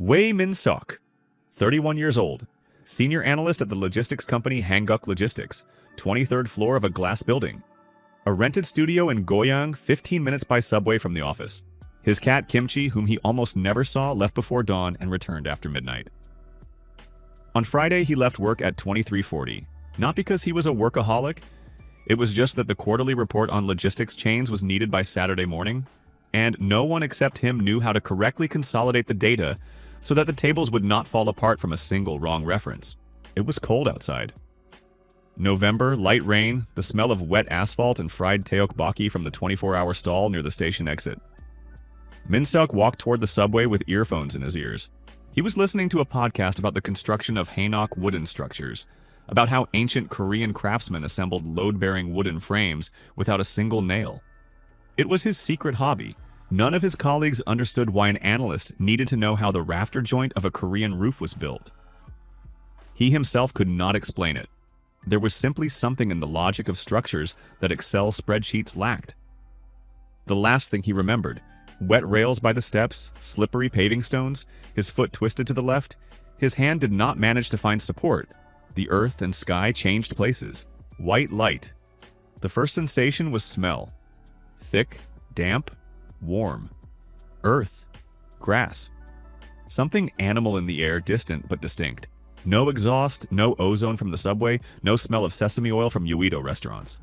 Wei Min-sok, 31 years old, senior analyst at the logistics company Hanguk Logistics, 23rd floor of a glass building. A rented studio in Goyang, 15 minutes by subway from the office. His cat Kimchi, whom he almost never saw, left before dawn and returned after midnight. On Friday, he left work at 23:40. Not because he was a workaholic, it was just that the quarterly report on logistics chains was needed by Saturday morning, and no one except him knew how to correctly consolidate the data so that the tables would not fall apart from a single wrong reference. It was cold outside. November, light rain, the smell of wet asphalt and fried tteokbokki from the 24-hour stall near the station exit. Min-sok walked toward the subway with earphones in his ears. He was listening to a podcast about the construction of Hainok wooden structures, about how ancient Korean craftsmen assembled load-bearing wooden frames without a single nail. It was his secret hobby. None of his colleagues understood why an analyst needed to know how the rafter joint of a Korean roof was built. He himself could not explain it. There was simply something in the logic of structures that Excel spreadsheets lacked. The last thing he remembered, wet rails by the steps, slippery paving stones, his foot twisted to the left, his hand did not manage to find support. The earth and sky changed places. White light. The first sensation was smell. Thick, damp, warm. Earth. Grass. Something animal in the air, distant but distinct. No exhaust, no ozone from the subway, no smell of sesame oil from Uido restaurants.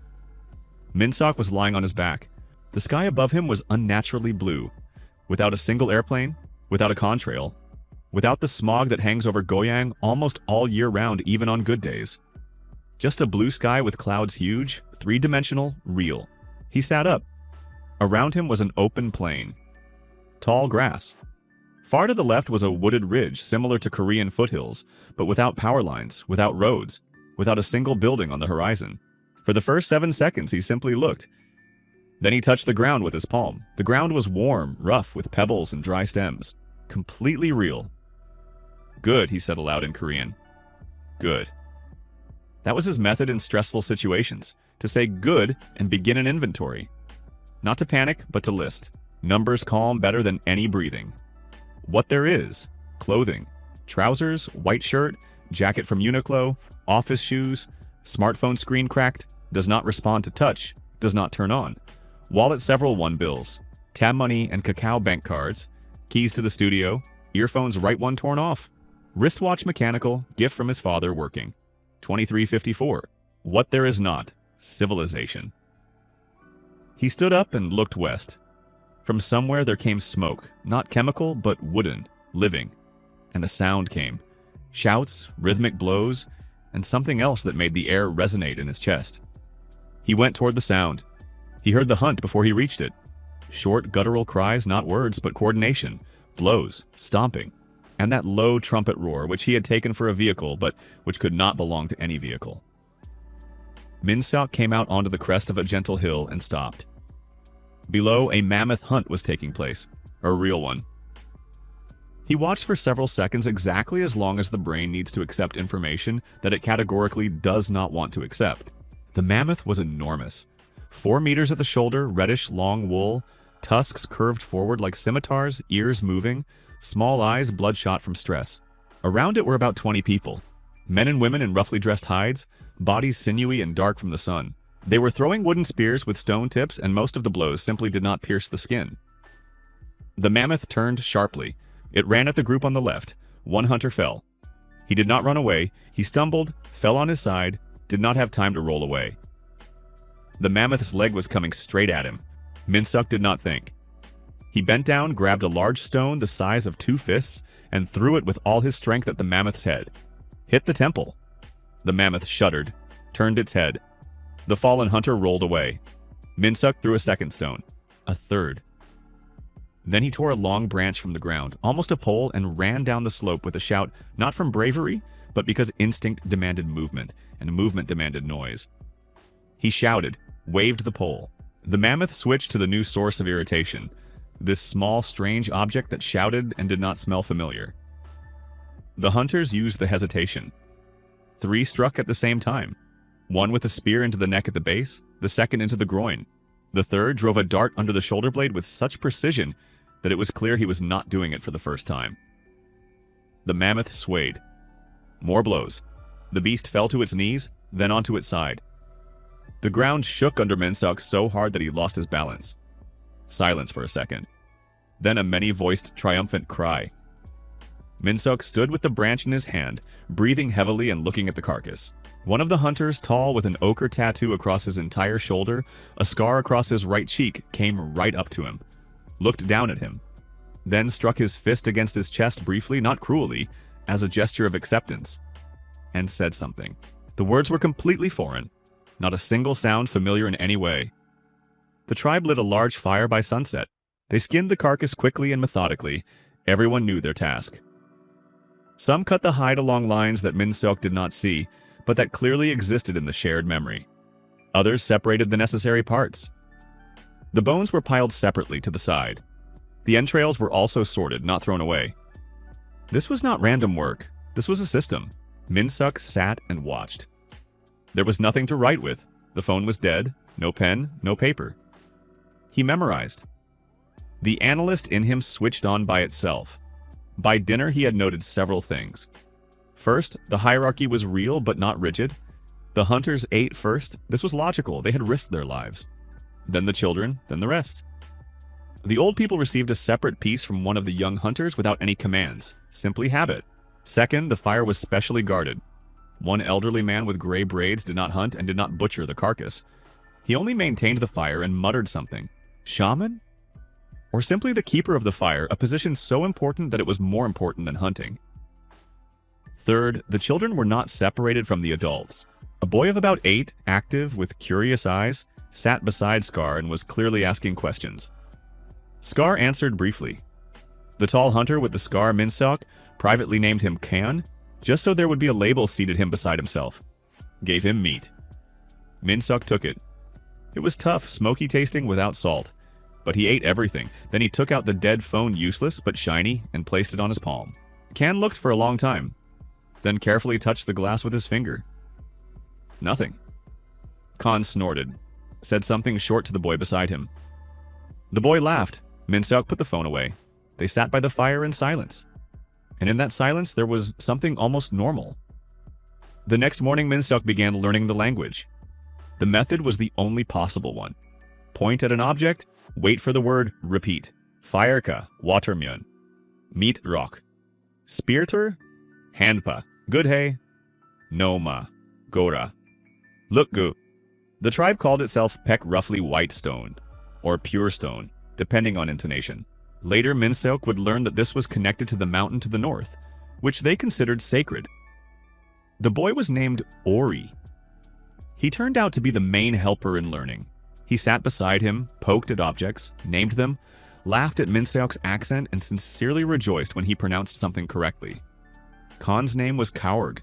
Min-sok was lying on his back. The sky above him was unnaturally blue. Without a single airplane, without a contrail, without the smog that hangs over Goyang almost all year round, even on good days. Just a blue sky with clouds huge, three-dimensional, real. He sat up. Around him was an open plain. Tall grass. Far to the left was a wooded ridge similar to Korean foothills, but without power lines, without roads, without a single building on the horizon. For the first 7 seconds, he simply looked. Then he touched the ground with his palm. The ground was warm, rough, with pebbles and dry stems. Completely real. Good, he said aloud in Korean. Good. That was his method in stressful situations, to say good and begin an inventory. Not to panic, but to list. Numbers calm better than any breathing. What there is: clothing, trousers, white shirt, jacket from Uniqlo, office shoes, smartphone screen cracked, does not respond to touch, does not turn on, wallet several $1 tab money and cacao bank cards, keys to the studio, earphones right one torn off, wristwatch mechanical, gift from his father working. 2354. What there is not: civilization. He stood up and looked west. From somewhere there came smoke, not chemical, but wooden, living. And a sound came. Shouts, rhythmic blows, and something else that made the air resonate in his chest. He went toward the sound. He heard the hunt before he reached it. Short, guttural cries, not words, but coordination. Blows, stomping, and that low trumpet roar which he had taken for a vehicle, but which could not belong to any vehicle. Min-sok came out onto the crest of a gentle hill and stopped. Below, a mammoth hunt was taking place, a real one. He watched for several seconds, exactly as long as the brain needs to accept information that it categorically does not want to accept. The mammoth was enormous. 4 meters at the shoulder, reddish long wool, tusks curved forward like scimitars, ears moving, small eyes bloodshot from stress. Around it were about 20 people. Men and women in roughly dressed hides, bodies sinewy and dark from the sun. They were throwing wooden spears with stone tips, and most of the blows simply did not pierce the skin. The mammoth turned sharply. It ran at the group on the left. One hunter fell. He did not run away. He stumbled, fell on his side, did not have time to roll away. The mammoth's leg was coming straight at him. Min-sok did not think. He bent down, grabbed a large stone the size of 2 fists, and threw it with all his strength at the mammoth's head. Hit the temple. The mammoth shuddered, turned its head. The fallen hunter rolled away. Min-sok threw a second stone. A third. Then he tore a long branch from the ground, almost a pole, and ran down the slope with a shout, not from bravery, but because instinct demanded movement, and movement demanded noise. He shouted, waved the pole. The mammoth switched to the new source of irritation, this small, strange object that shouted and did not smell familiar. The hunters used the hesitation. 3 struck at the same time. One with a spear into the neck at the base, the second into the groin. The third drove a dart under the shoulder blade with such precision that it was clear he was not doing it for the first time. The mammoth swayed. More blows. The beast fell to its knees, then onto its side. The ground shook under Minseok so hard that he lost his balance. Silence for a second. Then a many-voiced, triumphant cry. Minseok stood with the branch in his hand, breathing heavily and looking at the carcass. One of the hunters, tall with an ochre tattoo across his entire shoulder, a scar across his right cheek, came right up to him, looked down at him, then struck his fist against his chest briefly, not cruelly, as a gesture of acceptance, and said something. The words were completely foreign, not a single sound familiar in any way. The tribe lit a large fire by sunset. They skinned the carcass quickly and methodically. Everyone knew their task. Some cut the hide along lines that Minseok did not see, but that clearly existed in the shared memory. Others separated the necessary parts. The bones were piled separately to the side. The entrails were also sorted, not thrown away. This was not random work. This was a system. Minseok sat and watched. There was nothing to write with. The phone was dead. No pen, no paper. He memorized. The analyst in him switched on by itself. By dinner, he had noted several things. First, the hierarchy was real but not rigid. The hunters ate first. This was logical. They had risked their lives. Then the children, then the rest. The old people received a separate piece from one of the young hunters without any commands. Simply habit. Second, the fire was specially guarded. One elderly man with gray braids did not hunt and did not butcher the carcass. He only maintained the fire and muttered something. Shaman? Or simply the keeper of the fire, a position so important that it was more important than hunting. Third, the children were not separated from the adults. A boy of about 8, active, with curious eyes, sat beside Scar and was clearly asking questions. Scar answered briefly. The tall hunter with the scar, Minseok, privately named him Kan, just so there would be a label seated him beside himself. Gave him meat. Minseok took it. It was tough, smoky tasting without salt. But he ate everything. Then he took out the dead phone, useless but shiny, and placed it on his palm. Kan looked for a long time, then carefully touched the glass with his finger. Nothing. Kan snorted, said something short to the boy beside him. The boy laughed. Minseok put the phone away. They sat by the fire in silence. And in that silence, there was something almost normal. The next morning, Minseok began learning the language. The method was the only possible one. Point at an object, wait for the word, repeat. Fireka, watermyeon. Meat rock. Spirter, handpa. Good hay. Noma, gora. Look gu. The tribe called itself Pek roughly white stone, or pure stone, depending on intonation. Later, Minseok would learn that this was connected to the mountain to the north, which they considered sacred. The boy was named Ori. He turned out to be the main helper in learning. He sat beside him, poked at objects, named them, laughed at Minseok's accent, and sincerely rejoiced when he pronounced something correctly. Kan's name was Kaurg.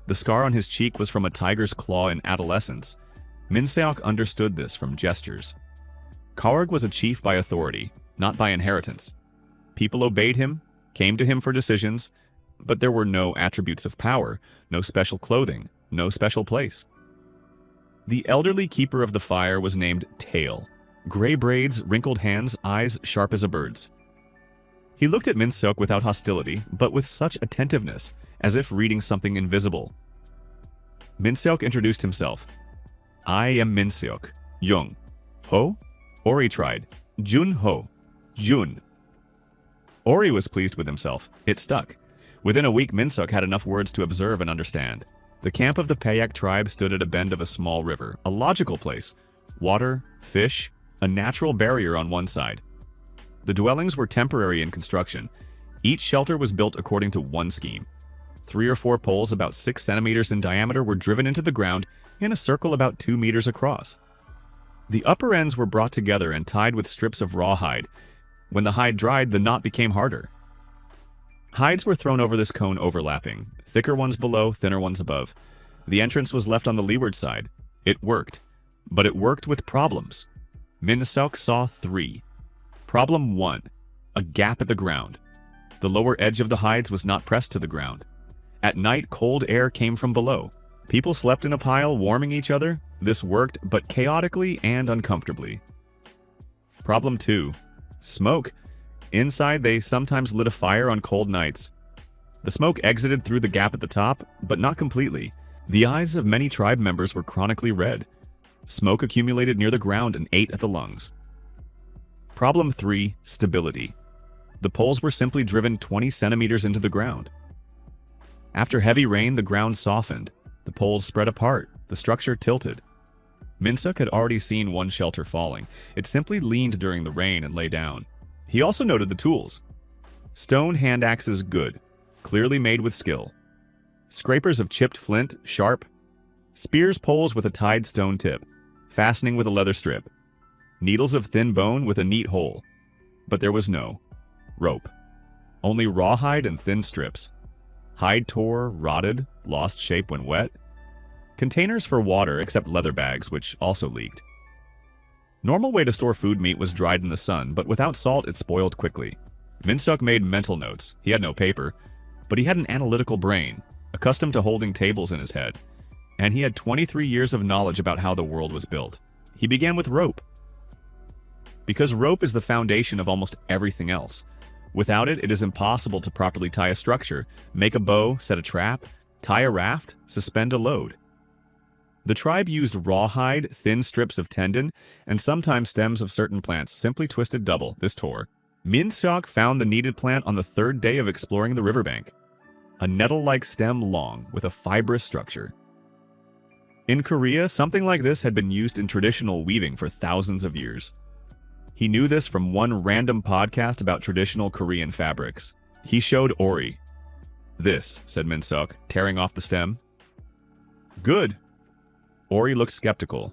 The scar on his cheek was from a tiger's claw in adolescence. Minseok understood this from gestures. Kaurg was a chief by authority, not by inheritance. People obeyed him, came to him for decisions, but there were no attributes of power, no special clothing, no special place. The elderly keeper of the fire was named Tail. Gray braids, wrinkled hands, eyes sharp as a bird's. He looked at Minseok without hostility, but with such attentiveness, as if reading something invisible. Minseok introduced himself. I am Minseok. Jung. Ho? Ori tried. Jun Ho. Jun. Ori was pleased with himself. It stuck. Within a week, Minseok had enough words to observe and understand. The camp of the Payak tribe stood at a bend of a small river, a logical place. Water, fish, a natural barrier on one side. The dwellings were temporary in construction. Each shelter was built according to one scheme. 3 or 4 poles about 6 centimeters in diameter were driven into the ground in a circle about 2 meters across. The upper ends were brought together and tied with strips of rawhide. When the hide dried, the knot became harder. Hides were thrown over this cone overlapping, thicker ones below, thinner ones above. The entrance was left on the leeward side. It worked, but it worked with problems. Minseok saw 3. Problem 1, a gap at the ground. The lower edge of the hides was not pressed to the ground. At night, cold air came from below. People slept in a pile, warming each other. This worked, but chaotically and uncomfortably. Problem 2, smoke. Inside, they sometimes lit a fire on cold nights. The smoke exited through the gap at the top, but not completely. The eyes of many tribe members were chronically red. Smoke accumulated near the ground and ate at the lungs. Problem 3. Stability. The poles were simply driven 20 centimeters into the ground. After heavy rain, the ground softened. The poles spread apart. The structure tilted. Minsuk had already seen one shelter falling. It simply leaned during the rain and lay down. He also noted the tools. Stone hand axes good, clearly made with skill. Scrapers of chipped flint, sharp. Spears poles with a tied stone tip, fastening with a leather strip. Needles of thin bone with a neat hole. But there was no rope. Only rawhide and thin strips. Hide tore, rotted, lost shape when wet. Containers for water except leather bags, which also leaked. Normal way to store food meat was dried in the sun, but without salt it spoiled quickly. Minsuk made mental notes. He had no paper, but he had an analytical brain, accustomed to holding tables in his head. And he had 23 years of knowledge about how the world was built. He began with rope. Because rope is the foundation of almost everything else. Without it, it is impossible to properly tie a structure, make a bow, set a trap, tie a raft, suspend a load. The tribe used rawhide, thin strips of tendon, and sometimes stems of certain plants, simply twisted double. This tore. Minsuk found the needed plant on the third day of exploring the riverbank. A nettle-like stem long, with a fibrous structure. In Korea, something like this had been used in traditional weaving for thousands of years. He knew this from one random podcast about traditional Korean fabrics. He showed Ori. "This," said Minsuk, tearing off the stem. "Good." Ori looked skeptical.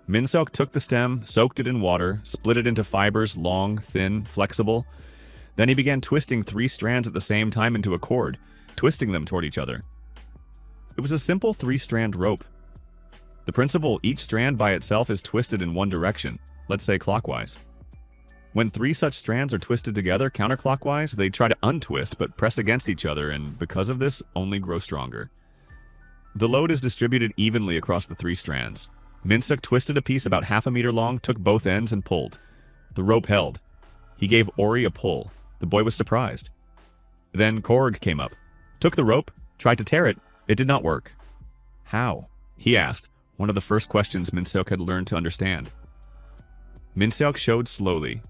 Minsuk took the stem, soaked it in water, split it into fibers, long, thin, flexible. Then he began twisting 3 strands at the same time into a cord, twisting them toward each other. It was a simple 3-strand rope. The principle, each strand by itself is twisted in one direction, let's say clockwise. When 3 such strands are twisted together counterclockwise, they try to untwist but press against each other and, because of this, only grow stronger. The load is distributed evenly across the 3 strands. Minsuk twisted a piece about half a meter long, took both ends and pulled. The rope held. He gave Ori a pull. The boy was surprised. Then Korg came up, took the rope, tried to tear it. It did not work. "How?" he asked, one of the first questions Minsuk had learned to understand. Minsuk showed slowly.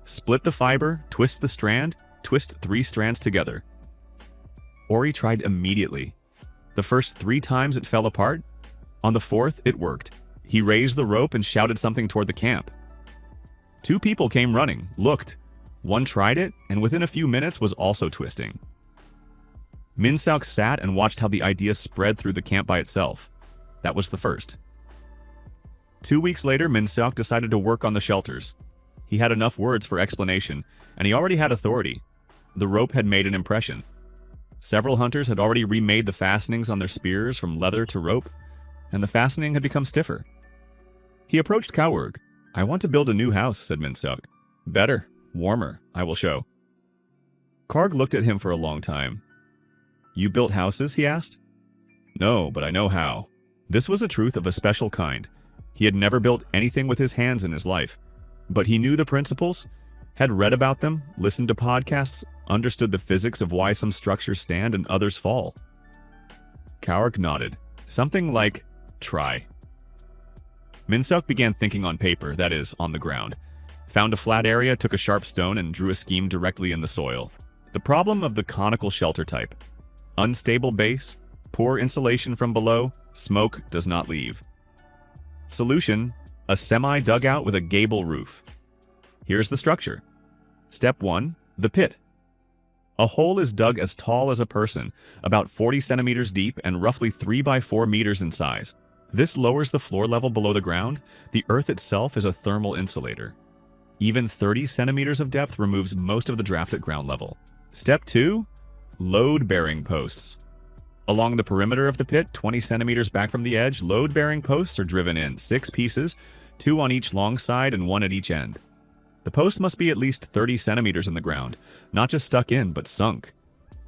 Split the fiber, twist the strand, twist 3 strands together. Ori tried immediately. The first 3 times it fell apart. On the 4th, it worked. He raised the rope and shouted something toward the camp. 2 people came running, looked. One tried it, and within a few minutes was also twisting. Minsuk sat and watched how the idea spread through the camp by itself. That was the first. 2 weeks later, Minsuk decided to work on the shelters. He had enough words for explanation, and he already had authority. The rope had made an impression. Several hunters had already remade the fastenings on their spears from leather to rope, and the fastening had become stiffer. He approached Kaurg. "I want to build a new house," said Minsuk. "Better, warmer, I will show." Karg looked at him for a long time. "You built houses?" he asked. "No, but I know how." This was a truth of a special kind. He had never built anything with his hands in his life, but he knew the principles, had read about them, listened to podcasts, understood the physics of why some structures stand and others fall. Kaurg nodded. Something like, "Try." Minsuk began thinking on paper, that is, on the ground. Found a flat area, took a sharp stone, and drew a scheme directly in the soil. The problem of the conical shelter type. Unstable base, poor insulation from below, smoke does not leave. Solution: a semi-dugout with a gable roof. Here's the structure. Step 1. The pit. A hole is dug as tall as a person, about 40 centimeters deep and roughly 3 by 4 meters in size. This lowers the floor level below the ground. The earth itself is a thermal insulator. Even 30 centimeters of depth removes most of the draft at ground level. Step 2. Load-bearing posts. Along the perimeter of the pit, 20 centimeters back from the edge, load-bearing posts are driven in, 6 pieces, 2 on each long side and 1 at each end. The post must be at least 30 centimeters in the ground, not just stuck in, but sunk.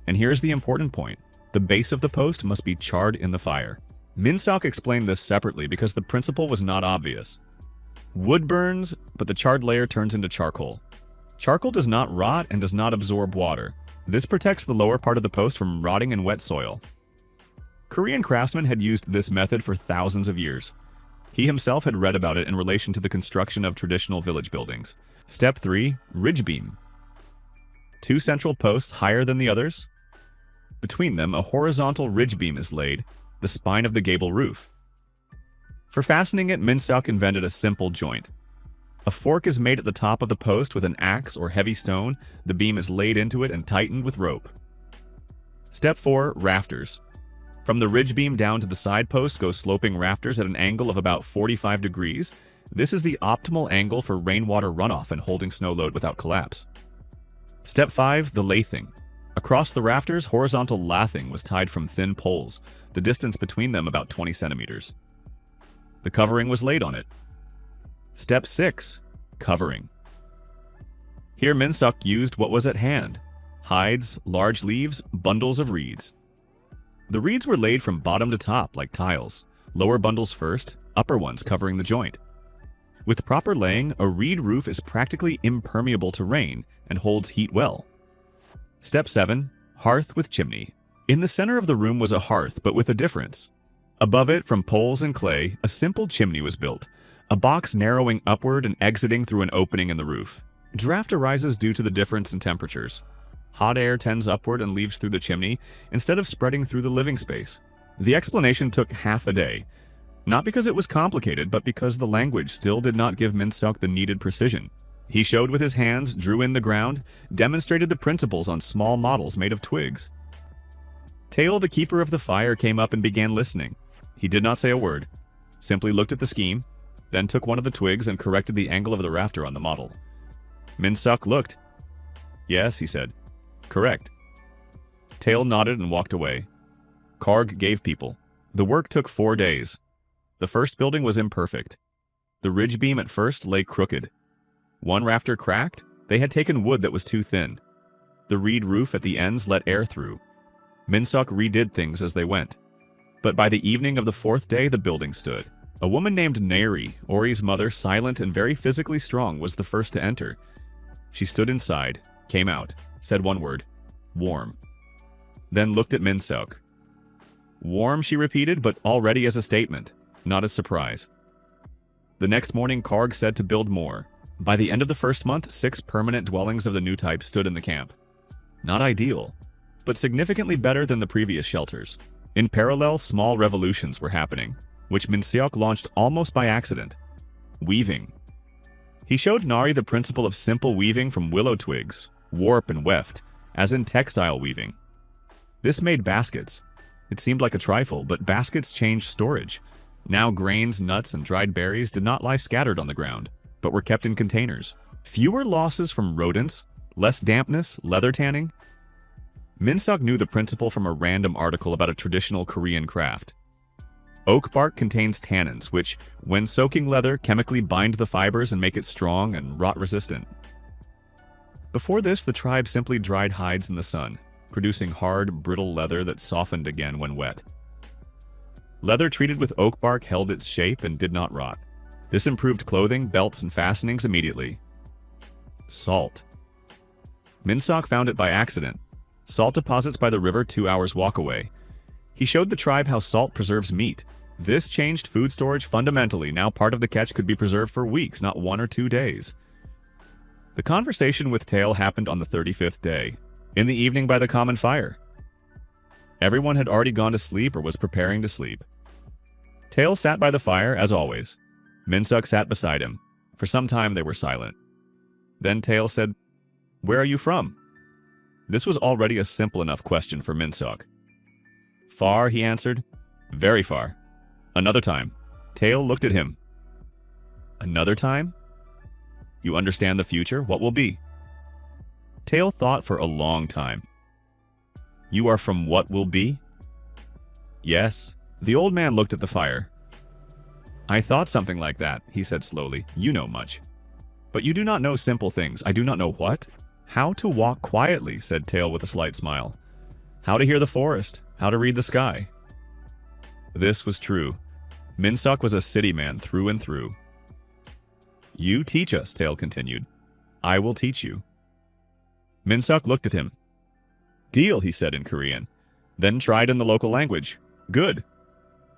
And here's the important point. The base of the post must be charred in the fire. Minsuk explained this separately because the principle was not obvious. Wood burns, but the charred layer turns into charcoal. Charcoal does not rot and does not absorb water. This protects the lower part of the post from rotting in wet soil. Korean craftsmen had used this method for thousands of years. He himself had read about it in relation to the construction of traditional village buildings. Step 3. Ridge beam. 2 central posts higher than the others. Between them, a horizontal ridge beam is laid, the spine of the gable roof. For fastening it, Min-seok invented a simple joint. A fork is made at the top of the post with an axe or heavy stone. The beam is laid into it and tightened with rope. Step 4. Rafters. From the ridge beam down to the side post go sloping rafters at an angle of about 45 degrees. This is the optimal angle for rainwater runoff and holding snow load without collapse. Step 5. The lathing. Across the rafters, horizontal lathing was tied from thin poles, the distance between them about 20 centimeters. The covering was laid on it. Step 6. Covering. Here Min-seok used what was at hand: hides, large leaves, bundles of reeds. The reeds were laid from bottom to top like tiles, lower bundles first, upper ones covering the joint. With proper laying, a reed roof is practically impermeable to rain and holds heat well. Step 7. Hearth with chimney. In the center of the room was a hearth, but with a difference. Above it, from poles and clay, a simple chimney was built, a box narrowing upward and exiting through an opening in the roof. Draft arises due to the difference in temperatures. Hot air tends upward and leaves through the chimney, instead of spreading through the living space. The explanation took half a day. Not because it was complicated, but because the language still did not give Min-seok the needed precision. He showed with his hands, drew in the ground, demonstrated the principles on small models made of twigs. Tail, the keeper of the fire, came up and began listening. He did not say a word, simply looked at the scheme, then took one of the twigs and corrected the angle of the rafter on the model. Min-seok looked. "Yes," he said. "Correct." Tail nodded and walked away. Karg gave people. The work took 4 days. The first building was imperfect. The ridge beam at first lay crooked. One rafter cracked. They had taken wood that was too thin. The reed roof at the ends let air through. Min-seok redid things as they went. But by the evening of the 4th day, the building stood. A woman named Neri, Ori's mother, silent and very physically strong, was the first to enter. She stood inside, came out, said one word: "Warm." Then looked at Min-seok. "Warm," she repeated, but already as a statement, not as surprise. The next morning, Karg said to build more. By the end of the first month, 6 permanent dwellings of the new type stood in the camp. Not ideal, but significantly better than the previous shelters. In parallel, small revolutions were happening, which Min-seok launched almost by accident. Weaving. He showed Nari the principle of simple weaving from willow twigs, warp and weft, as in textile weaving. This made baskets. It seemed like a trifle, but baskets changed storage. Now grains, nuts, and dried berries did not lie scattered on the ground, but were kept in containers. Fewer losses from rodents, less dampness, leather tanning. Min-seok knew the principle from a random article about a traditional Korean craft. Oak bark contains tannins, which, when soaking leather, chemically bind the fibers and make it strong and rot-resistant. Before this, the tribe simply dried hides in the sun, producing hard, brittle leather that softened again when wet. Leather treated with oak bark held its shape and did not rot. This improved clothing, belts, and fastenings immediately. Salt. Min-seok found it by accident. Salt deposits by the river 2 hours walk away. He showed the tribe how salt preserves meat. This changed food storage fundamentally. Now part of the catch could be preserved for weeks, not 1 or 2 days. The conversation with Tail happened on the 35th day, in the evening by the common fire. Everyone had already gone to sleep or was preparing to sleep. Tail sat by the fire, as always. Min-seok sat beside him. For some time they were silent. Then Tail said, "Where are you from?" This was already a simple enough question for Min-seok. "Far," he answered. "Very far." Another time. Tail looked at him. "Another time? You understand the future? What will be?" Tail thought for a long time. "You are from what will be?" "Yes." The old man looked at the fire. "I thought something like that," he said slowly. "You know much. But you do not know simple things." "I do not know what?" "How to walk quietly," said Tail with a slight smile. "How to hear the forest. How to read the sky." This was true. Min-seok was a city man through and through. "You teach us," Tail continued. "I will teach you." Min-seok looked at him. Deal, he said in Korean. Then tried in the local language. Good.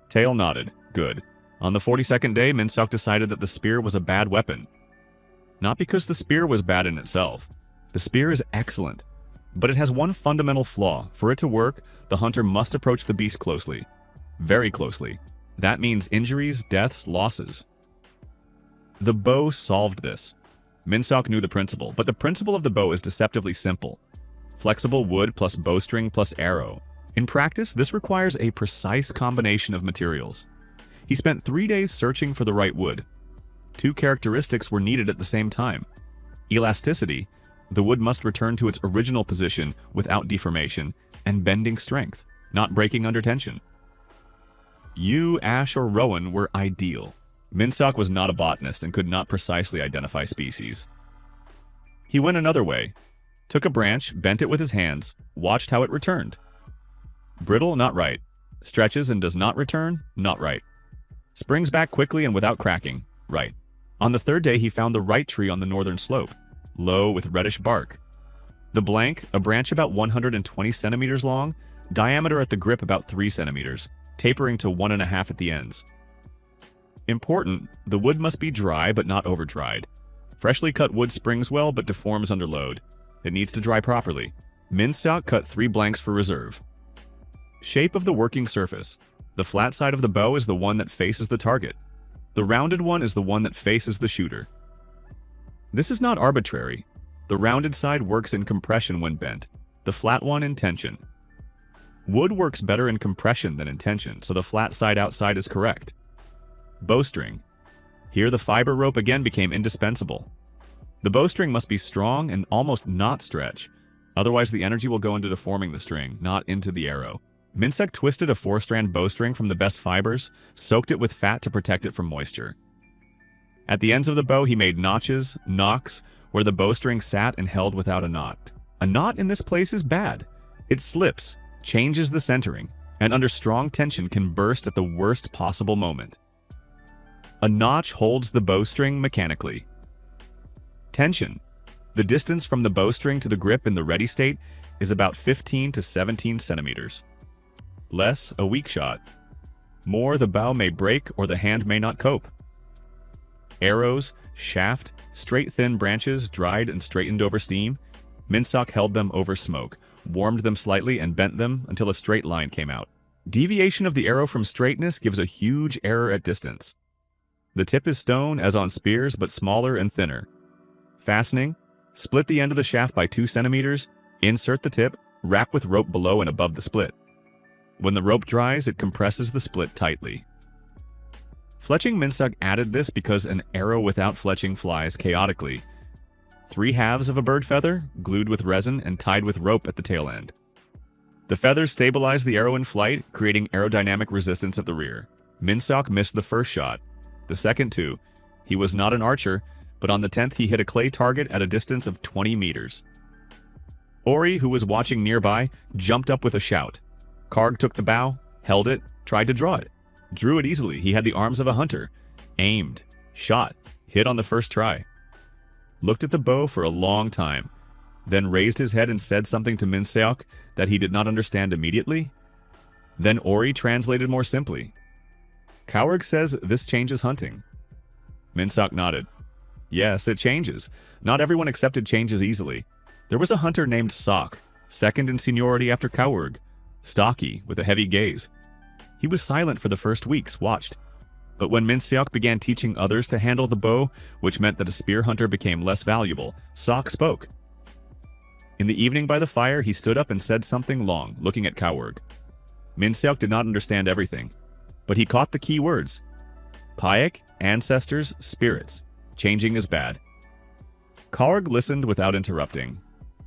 Tail nodded. Good. On the 42nd day, Minseok decided that the spear was a bad weapon. Not because the spear was bad in itself. The spear is excellent. But it has one fundamental flaw. For it to work, the hunter must approach the beast closely. Very closely. That means injuries, deaths, losses. The bow solved this. Minseok knew the principle, but the principle of the bow is deceptively simple. Flexible wood plus bowstring plus arrow. In practice, this requires a precise combination of materials. He spent 3 days searching for the right wood. 2 characteristics were needed at the same time. Elasticity, the wood must return to its original position without deformation, and bending strength, not breaking under tension. Yu, Ash, or Rowan were ideal. Minseok was not a botanist and could not precisely identify species. He went another way. Took a branch, bent it with his hands, watched how it returned. Brittle, not right. Stretches and does not return, not right. Springs back quickly and without cracking, right. On the 3rd day, he found the right tree on the northern slope, low with reddish bark. The blank, a branch about 120 centimeters long, diameter at the grip about 3 centimeters, tapering to 1.5 at the ends. Important, the wood must be dry but not over-dried. Freshly cut wood springs well but deforms under load. It needs to dry properly. Minseok cut 3 blanks for reserve. Shape of the working surface. The flat side of the bow is the one that faces the target. The rounded one is the one that faces the shooter. This is not arbitrary. The rounded side works in compression when bent, the flat one in tension. Wood works better in compression than in tension, so the flat side outside is correct. Bowstring. Here the fiber rope again became indispensable. The bowstring must be strong and almost not stretch, otherwise the energy will go into deforming the string, not into the arrow. Minseok twisted a 4-strand bowstring from the best fibers, soaked it with fat to protect it from moisture. At the ends of the bow he made notches, nocks, where the bowstring sat and held without a knot. A knot in this place is bad. It slips, changes the centering, and under strong tension can burst at the worst possible moment. A notch holds the bowstring mechanically. Tension. The distance from the bowstring to the grip in the ready state is about 15 to 17 centimeters. Less, a weak shot. More, the bow may break or the hand may not cope. Arrows, shaft, straight thin branches dried and straightened over steam. Minseok held them over smoke, warmed them slightly and bent them until a straight line came out. Deviation of the arrow from straightness gives a huge error at distance. The tip is stone as on spears but smaller and thinner. Fastening, split the end of the shaft by 2 centimeters, insert the tip, wrap with rope below and above the split. When the rope dries, it compresses the split tightly. Fletching. Minseok added this because an arrow without fletching flies chaotically. 3 halves of a bird feather, glued with resin and tied with rope at the tail end. The feathers stabilize the arrow in flight, creating aerodynamic resistance at the rear. Minseok missed the first shot. The second too. He was not an archer, but on the 10th he hit a clay target at a distance of 20 meters. Ori, who was watching nearby, jumped up with a shout. Karg took the bow, held it, tried to draw it. Drew it easily. He had the arms of a hunter. Aimed, shot, hit on the first try. Looked at the bow for a long time, then raised his head and said something to Minseok that he did not understand immediately. Then Ori translated more simply. Coward says this changes hunting. Minseok nodded. Yes, it changes. Not everyone accepted changes easily. There was a hunter named Sok, second in seniority after Coward, stocky, with a heavy gaze. He was silent for the first weeks, watched. But when Minseok began teaching others to handle the bow, which meant that a spear hunter became less valuable, Sok spoke. In the evening by the fire, he stood up and said something long, looking at Coward. Minseok did not understand everything, but he caught the key words. Payak, ancestors, spirits. Changing is bad. Karg listened without interrupting.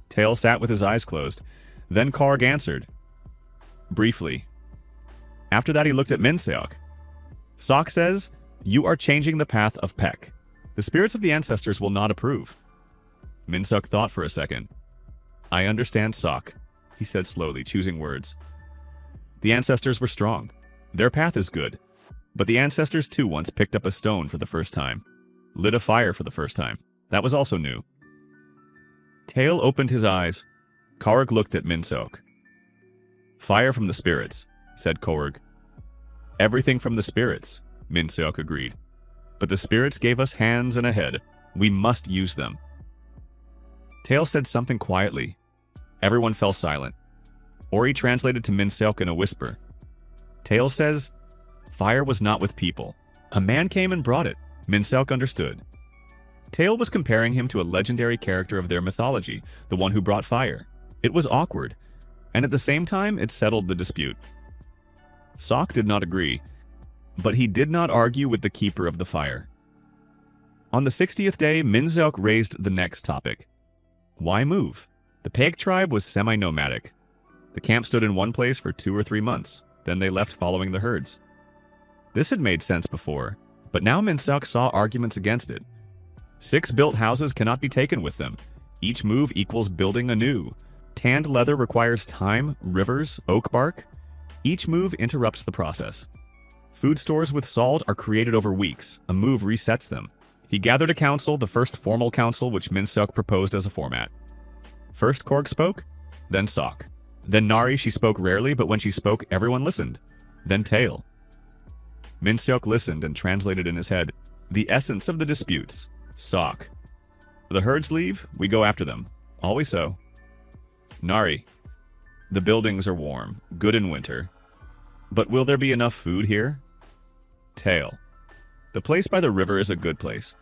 Tail sat with his eyes closed. Then Karg answered. Briefly. After that he looked at Minseok. Sok says, you are changing the path of Pek. The spirits of the ancestors will not approve. Minseok thought for a second. I understand, Sok, he said slowly, choosing words. The ancestors were strong. Their path is good. But the ancestors too once picked up a stone for the first time. Lit a fire for the first time. That was also new. Tail opened his eyes. Korg looked at Minseok. Fire from the spirits, said Korg. Everything from the spirits, Minseok agreed. But the spirits gave us hands and a head. We must use them. Tail said something quietly. Everyone fell silent. Ori translated to Minseok in a whisper. Tail says, fire was not with people. A man came and brought it. Minseok understood. Tail was comparing him to a legendary character of their mythology, the one who brought fire. It was awkward, and at the same time it settled the dispute. Sok did not agree, but he did not argue with the keeper of the fire. On the 60th day, Minseok raised the next topic. Why move? The Paik tribe was semi-nomadic. The camp stood in one place for 2 or 3 months, then they left following the herds. This had made sense before, but now Minseok saw arguments against it. 6 built houses cannot be taken with them. Each move equals building anew. Tanned leather requires time, rivers, oak bark. Each move interrupts the process. Food stores with salt are created over weeks. A move resets them. He gathered a council, the first formal council which Minseok proposed as a format. First Korg spoke, then Sok. Then Nari, she spoke rarely, but when she spoke, everyone listened. Then Tail. Minseok listened and translated in his head. The essence of the disputes. Sok. The herds leave, we go after them. Always so. Nari. The buildings are warm, good in winter. But will there be enough food here? Tail. The place by the river is a good place.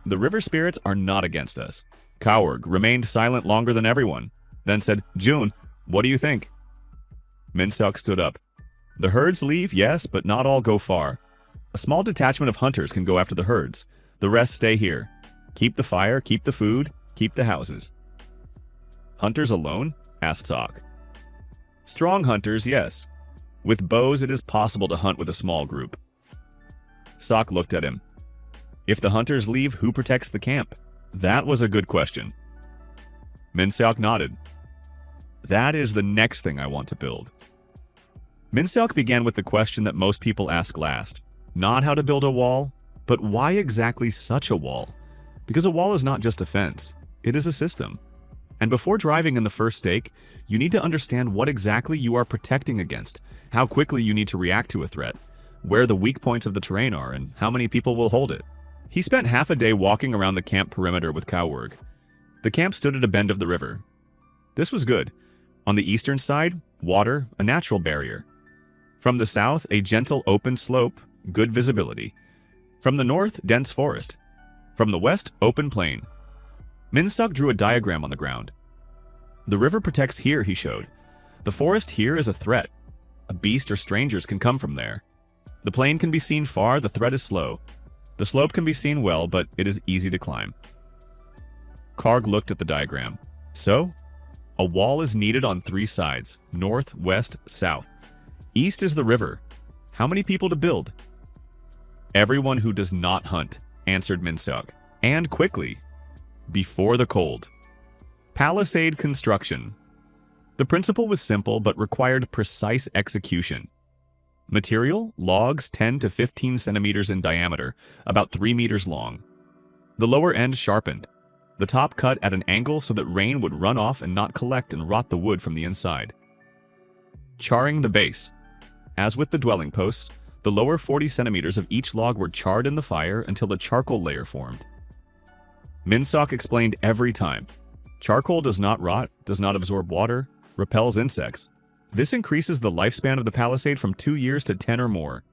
The river spirits are not against us. Korg remained silent longer than everyone, then said, June, what do you think? Minseok stood up. The herds leave, yes, but not all go far. A small detachment of hunters can go after the herds. The rest stay here. Keep the fire, keep the food, keep the houses. Hunters alone? Asked Sok. Strong hunters, yes. With bows, it is possible to hunt with a small group. Sok looked at him. If the hunters leave, who protects the camp? That was a good question. Minseok nodded. That is the next thing I want to build. Minseok began with the question that most people ask last. Not how to build a wall, but why exactly such a wall? Because a wall is not just a fence, it is a system. And before driving in the first stake, you need to understand what exactly you are protecting against, how quickly you need to react to a threat, where the weak points of the terrain are, and how many people will hold it. He spent half a day walking around the camp perimeter with Korg. The camp stood at a bend of the river. This was good. On the eastern side, water, a natural barrier. From the south, a gentle open slope, good visibility. From the north, dense forest. From the west, open plain. Minseok drew a diagram on the ground. The river protects here, he showed. The forest here is a threat. A beast or strangers can come from there. The plain can be seen far, the threat is slow. The slope can be seen well, but it is easy to climb. Korg looked at the diagram. So, a wall is needed on 3 sides, north, west, south. East is the river. How many people to build? Everyone who does not hunt, answered Minseok. And quickly. Before the cold. Palisade construction. The principle was simple but required precise execution. Material, logs 10 to 15 centimeters in diameter, about 3 meters long. The lower end sharpened. The top cut at an angle so that rain would run off and not collect and rot the wood from the inside. Charring the base. As with the dwelling posts, the lower 40 centimeters of each log were charred in the fire until the charcoal layer formed. Minseok explained every time. Charcoal does not rot, does not absorb water, repels insects. This increases the lifespan of the palisade from 2 years to 10 or more.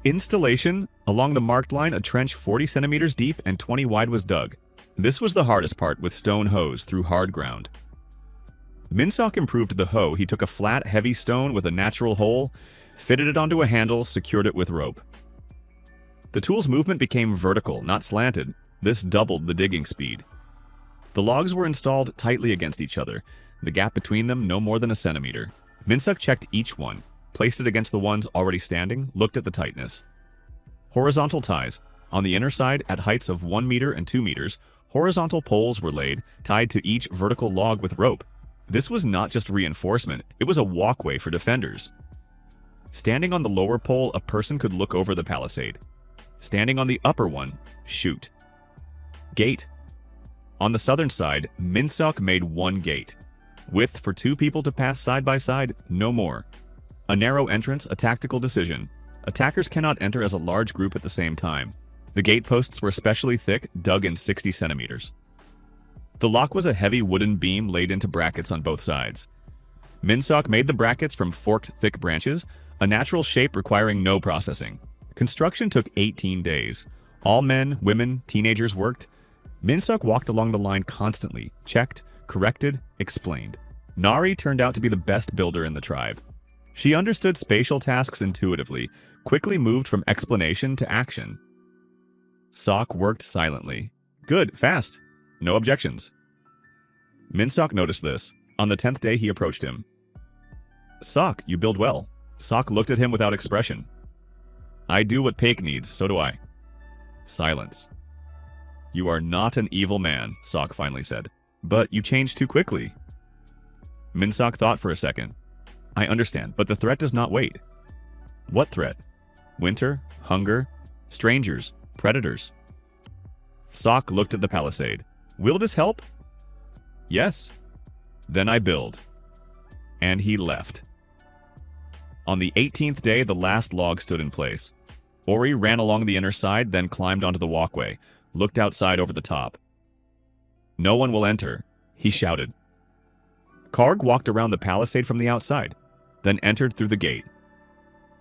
Installation, along the marked line, a trench 40 centimeters deep and 20 wide was dug. This was the hardest part with stone hoes through hard ground. Minseok improved the hoe. He took a flat, heavy stone with a natural hole, fitted it onto a handle, secured it with rope. The tool's movement became vertical, not slanted. This doubled the digging speed. The logs were installed tightly against each other, the gap between them no more than a centimeter. Minseok checked each one, placed it against the ones already standing, looked at the tightness. Horizontal ties. On the inner side, at heights of 1 meter and 2 meters, horizontal poles were laid, tied to each vertical log with rope. This was not just reinforcement, it was a walkway for defenders. Standing on the lower pole, a person could look over the palisade. Standing on the upper one, shoot. Gate. On the southern side, Minseok made 1 gate. Width for 2 people to pass side by side, no more. A narrow entrance, a tactical decision. Attackers cannot enter as a large group at the same time. The gate posts were especially thick, dug in 60 centimeters. The lock was a heavy wooden beam laid into brackets on both sides. Minsok made the brackets from forked thick branches, a natural shape requiring no processing. Construction took 18 days. All men, women, teenagers worked. Minsok walked along the line constantly, checked, corrected, explained. Nari turned out to be the best builder in the tribe. She understood spatial tasks intuitively, quickly moved from explanation to action. Sok worked silently. Good, fast. No objections. Minsok noticed this. On the 10th day, he approached him. Sok, you build well. Sok looked at him without expression. I do what Paik needs, so do I. Silence. You are not an evil man, Sok finally said. But you changed too quickly. Minsok thought for a second. I understand, but the threat does not wait. What threat? Winter? Hunger? Strangers? Predators? Sok looked at the palisade. Will this help? Yes. Then I build. And he left. On the 18th day, the last log stood in place. Ori ran along the inner side, then climbed onto the walkway, looked outside over the top. No one will enter, he shouted. Karg walked around the palisade from the outside, then entered through the gate.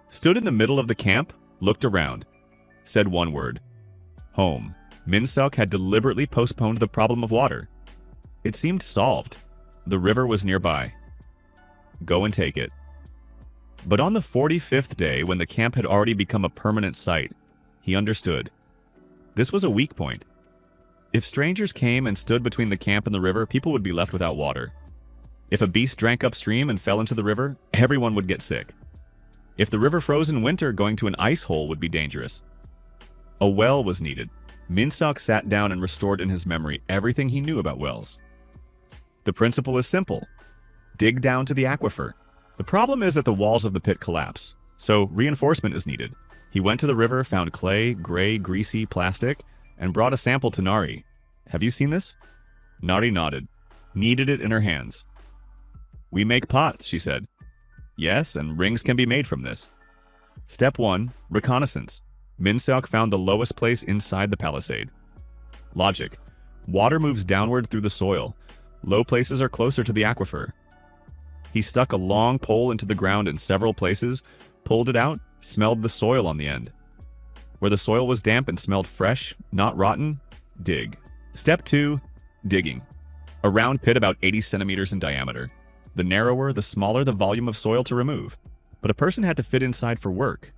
Stood in the middle of the camp, looked around, said one word. Home. Minsok had deliberately postponed the problem of water. It seemed solved. The river was nearby. Go and take it. But on the 45th day, when the camp had already become a permanent site, he understood. This was a weak point. If strangers came and stood between the camp and the river, people would be left without water. If a beast drank upstream and fell into the river, everyone would get sick. If the river froze in winter, going to an ice hole would be dangerous. A well was needed. Minsok sat down and restored in his memory everything he knew about wells. The principle is simple. Dig down to the aquifer. The problem is that the walls of the pit collapse, so reinforcement is needed. He went to the river, found clay, gray, greasy plastic, and brought a sample to Nari. Have you seen this? Nari nodded, kneaded it in her hands. We make pots, she said. Yes, and rings can be made from this. Step 1, reconnaissance. Minsok found the lowest place inside the palisade. Logic. Water moves downward through the soil. Low places are closer to the aquifer. He stuck a long pole into the ground in several places, pulled it out, smelled the soil on the end. Where the soil was damp and smelled fresh, not rotten, dig. Step 2, digging. A round pit about 80 centimeters in diameter. The narrower, the smaller the volume of soil to remove. But a person had to fit inside for work.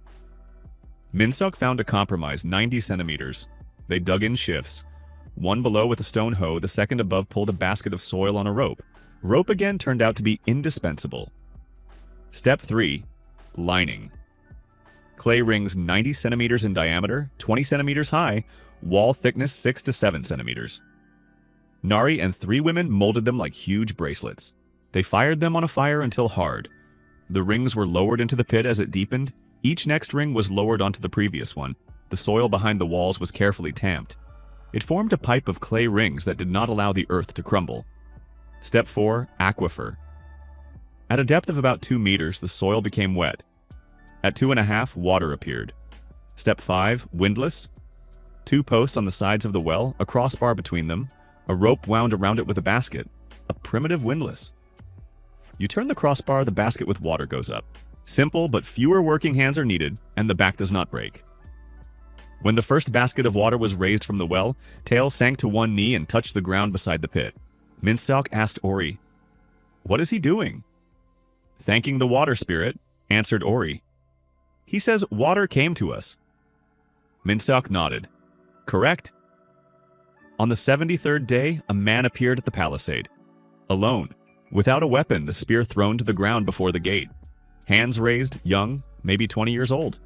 Minsok found a compromise, 90 centimeters. They dug in shifts. One below with a stone hoe, the second above pulled a basket of soil on a rope. Rope again turned out to be indispensable. Step 3, lining. Clay rings 90 centimeters in diameter, 20 centimeters high, wall thickness 6 to 7 centimeters. Nari and 3 women molded them like huge bracelets. They fired them on a fire until hard. The rings were lowered into the pit as it deepened. Each next ring was lowered onto the previous one. The soil behind the walls was carefully tamped. It formed a pipe of clay rings that did not allow the earth to crumble. Step 4, aquifer. At a depth of about 2 meters, the soil became wet. At 2.5, water appeared. Step 5, windlass. 2 posts on the sides of the well, a crossbar between them, a rope wound around it with a basket. A primitive windlass. You turn the crossbar, the basket with water goes up. Simple, but fewer working hands are needed, and the back does not break. When the first basket of water was raised from the well, Tail sank to one knee and touched the ground beside the pit. Minsok asked Ori, "What is he doing?" "Thanking the water spirit," answered Ori. "He says water came to us." Minsok nodded. "Correct." On the 73rd day, a man appeared at the palisade. Alone, without a weapon, the spear thrown to the ground before the gate. Hands raised, young, maybe 20 years old.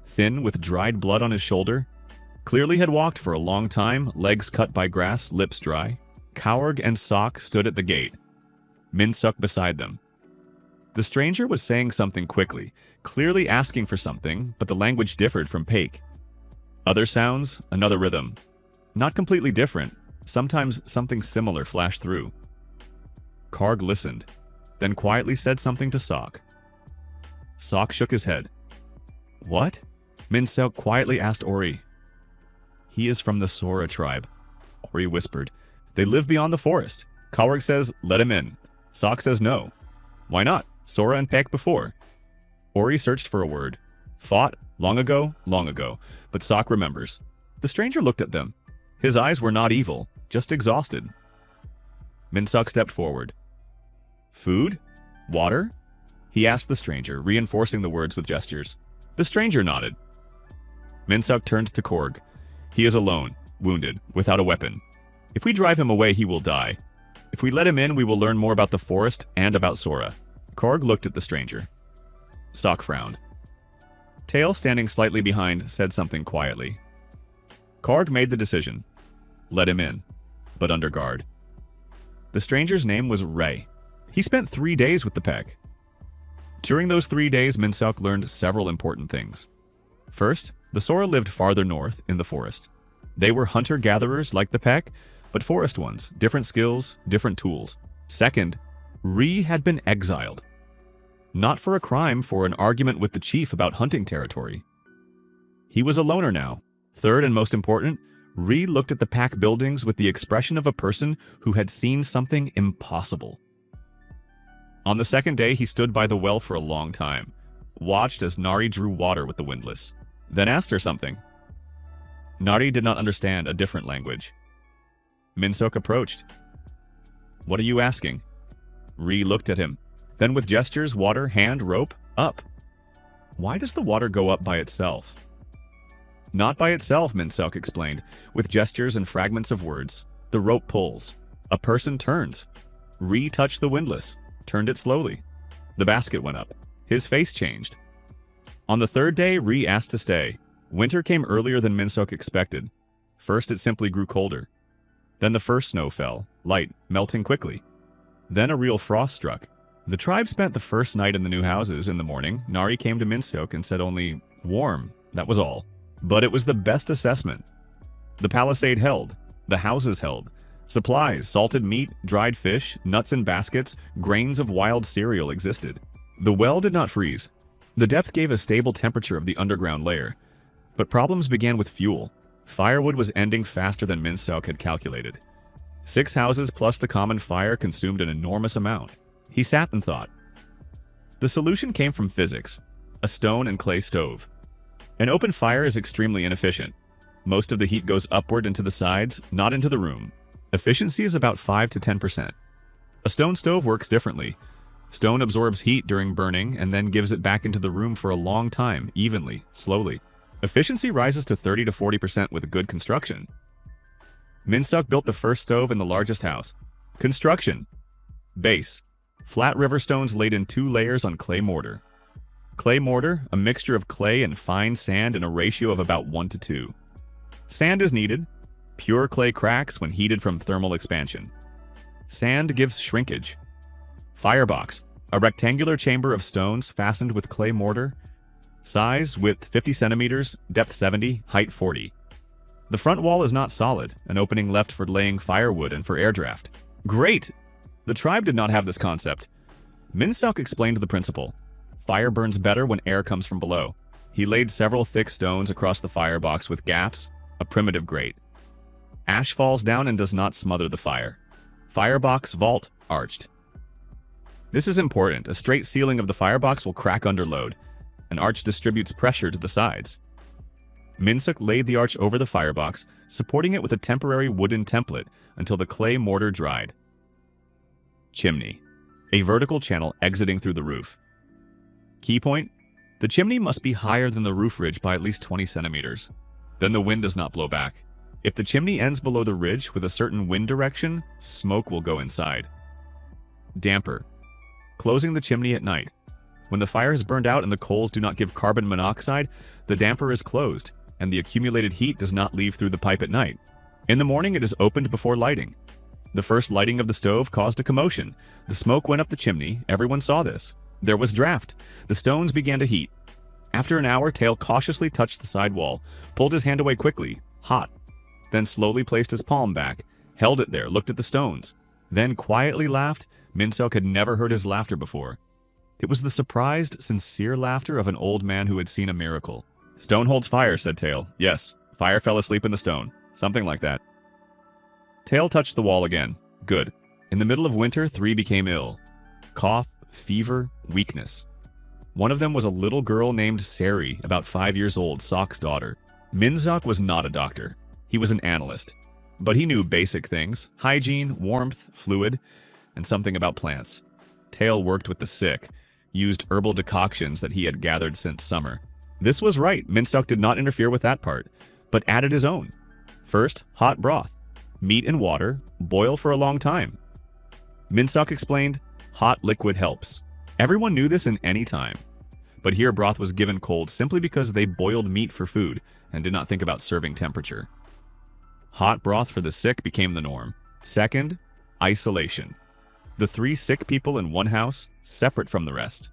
Thin, with dried blood on his shoulder. Clearly had walked for a long time, legs cut by grass, lips dry. Kaurg and Sok stood at the gate. Minsok beside them. The stranger was saying something quickly, clearly asking for something, but the language differed from Paik. Other sounds, another rhythm. Not completely different, sometimes something similar flashed through. Karg listened, then quietly said something to Sok. Sok shook his head. What? Minseok quietly asked Ori. He is from the Sora tribe, Ori whispered. They live beyond the forest. Karg says, let him in. Sok says no. Why not? Sora and Paik before. Ori searched for a word. Fought, long ago, but Sok remembers. The stranger looked at them. His eyes were not evil, just exhausted. Minseok stepped forward. Food? Water? He asked the stranger, reinforcing the words with gestures. The stranger nodded. Minseok turned to Karg. He is alone, wounded, without a weapon. If we drive him away, he will die. If we let him in, we will learn more about the forest and about Sora. Karg looked at the stranger. Sok frowned. Tail, standing slightly behind, said something quietly. Karg made the decision. Let him in, but under guard. The stranger's name was Ray. He spent 3 days with the Paik. During those 3 days, Minseok learned several important things. First, the Sora lived farther north in the forest. They were hunter-gatherers like the Paik, but forest ones, different skills, different tools. Second, Ri had been exiled. Not for a crime, for an argument with the chief about hunting territory. He was a loner now. Third and most important, Ri looked at the Paik buildings with the expression of a person who had seen something impossible. On the second day, he stood by the well for a long time, watched as Nari drew water with the windlass, then asked her something. Nari did not understand a different language. Minseok approached. What are you asking? Ri looked at him. Then with gestures, water, hand, rope, up. Why does the water go up by itself? Not by itself, Minseok explained, with gestures and fragments of words. The rope pulls. A person turns. Ri touched the windlass, turned it slowly. The basket went up. His face changed. On the third day, Ri asked to stay. Winter came earlier than Minseok expected. First, it simply grew colder. Then the first snow fell, light, melting quickly. Then a real frost struck. The tribe spent the first night in the new houses. In the morning, Nari came to Minseok and said only, warm, that was all. But it was the best assessment. The palisade held. The houses held. Supplies, salted meat, dried fish, nuts in baskets, grains of wild cereal existed. The well did not freeze. The depth gave a stable temperature of the underground layer. But problems began with fuel. Firewood was ending faster than Minseok had calculated. 6 houses plus the common fire consumed an enormous amount. He sat and thought. The solution came from physics, a stone and clay stove. An open fire is extremely inefficient. Most of the heat goes upward into the sides, not into the room. Efficiency is about 5 to 10%. A stone stove works differently. Stone absorbs heat during burning and then gives it back into the room for a long time, evenly, slowly. Efficiency rises to 30 to 40% with good construction. Minseok built the first stove in the largest house. Construction. Base. Flat river stones laid in 2 layers on clay mortar. Clay mortar, a mixture of clay and fine sand in a ratio of about 1 to 2. Sand is needed. Pure clay cracks when heated from thermal expansion. Sand gives shrinkage. Firebox, a rectangular chamber of stones fastened with clay mortar. Size, width 50 centimeters, depth 70, height 40. The front wall is not solid, an opening left for laying firewood and for air draft. Great! The tribe did not have this concept. Minseok explained the principle. Fire burns better when air comes from below. He laid several thick stones across the firebox with gaps, a primitive grate. Ash falls down and does not smother the fire. Firebox vault arched. This is important. A straight ceiling of the firebox will crack under load. An arch distributes pressure to the sides. Minseok laid the arch over the firebox, supporting it with a temporary wooden template until the clay mortar dried. Chimney. A vertical channel exiting through the roof. Key point: the chimney must be higher than the roof ridge by at least 20 centimeters. Then the wind does not blow back. If the chimney ends below the ridge with a certain wind direction, smoke will go inside. Damper. Closing the chimney at night. When the fire has burned out and the coals do not give carbon monoxide, the damper is closed, and the accumulated heat does not leave through the pipe at night. In the morning, it is opened before lighting. The first lighting of the stove caused a commotion. The smoke went up the chimney. Everyone saw this. There was draft. The stones began to heat. After an hour, Tail cautiously touched the side wall, pulled his hand away quickly, hot, then slowly placed his palm back, held it there, looked at the stones, then quietly laughed, Min-seok had never heard his laughter before. It was the surprised, sincere laughter of an old man who had seen a miracle. "Stone holds fire," said Tail. "Yes, fire fell asleep in the stone." Something like that. Tail touched the wall again. Good. In the middle of winter, 3 became ill. Cough, fever, weakness. One of them was a little girl named Sari, about 5 years old, Sok's daughter. Min-seok was not a doctor. He was an analyst. But he knew basic things: hygiene, warmth, fluid, and something about plants. Tail worked with the sick, used herbal decoctions that he had gathered since summer. This was right. Min-seok did not interfere with that part, but added his own. First, hot broth. Meat and water, boil for a long time. Min-seok explained, hot liquid helps. Everyone knew this in any time. But here broth was given cold simply because they boiled meat for food and did not think about serving temperature. Hot broth for the sick became the norm. Second, isolation. The 3 sick people in one house, separate from the rest.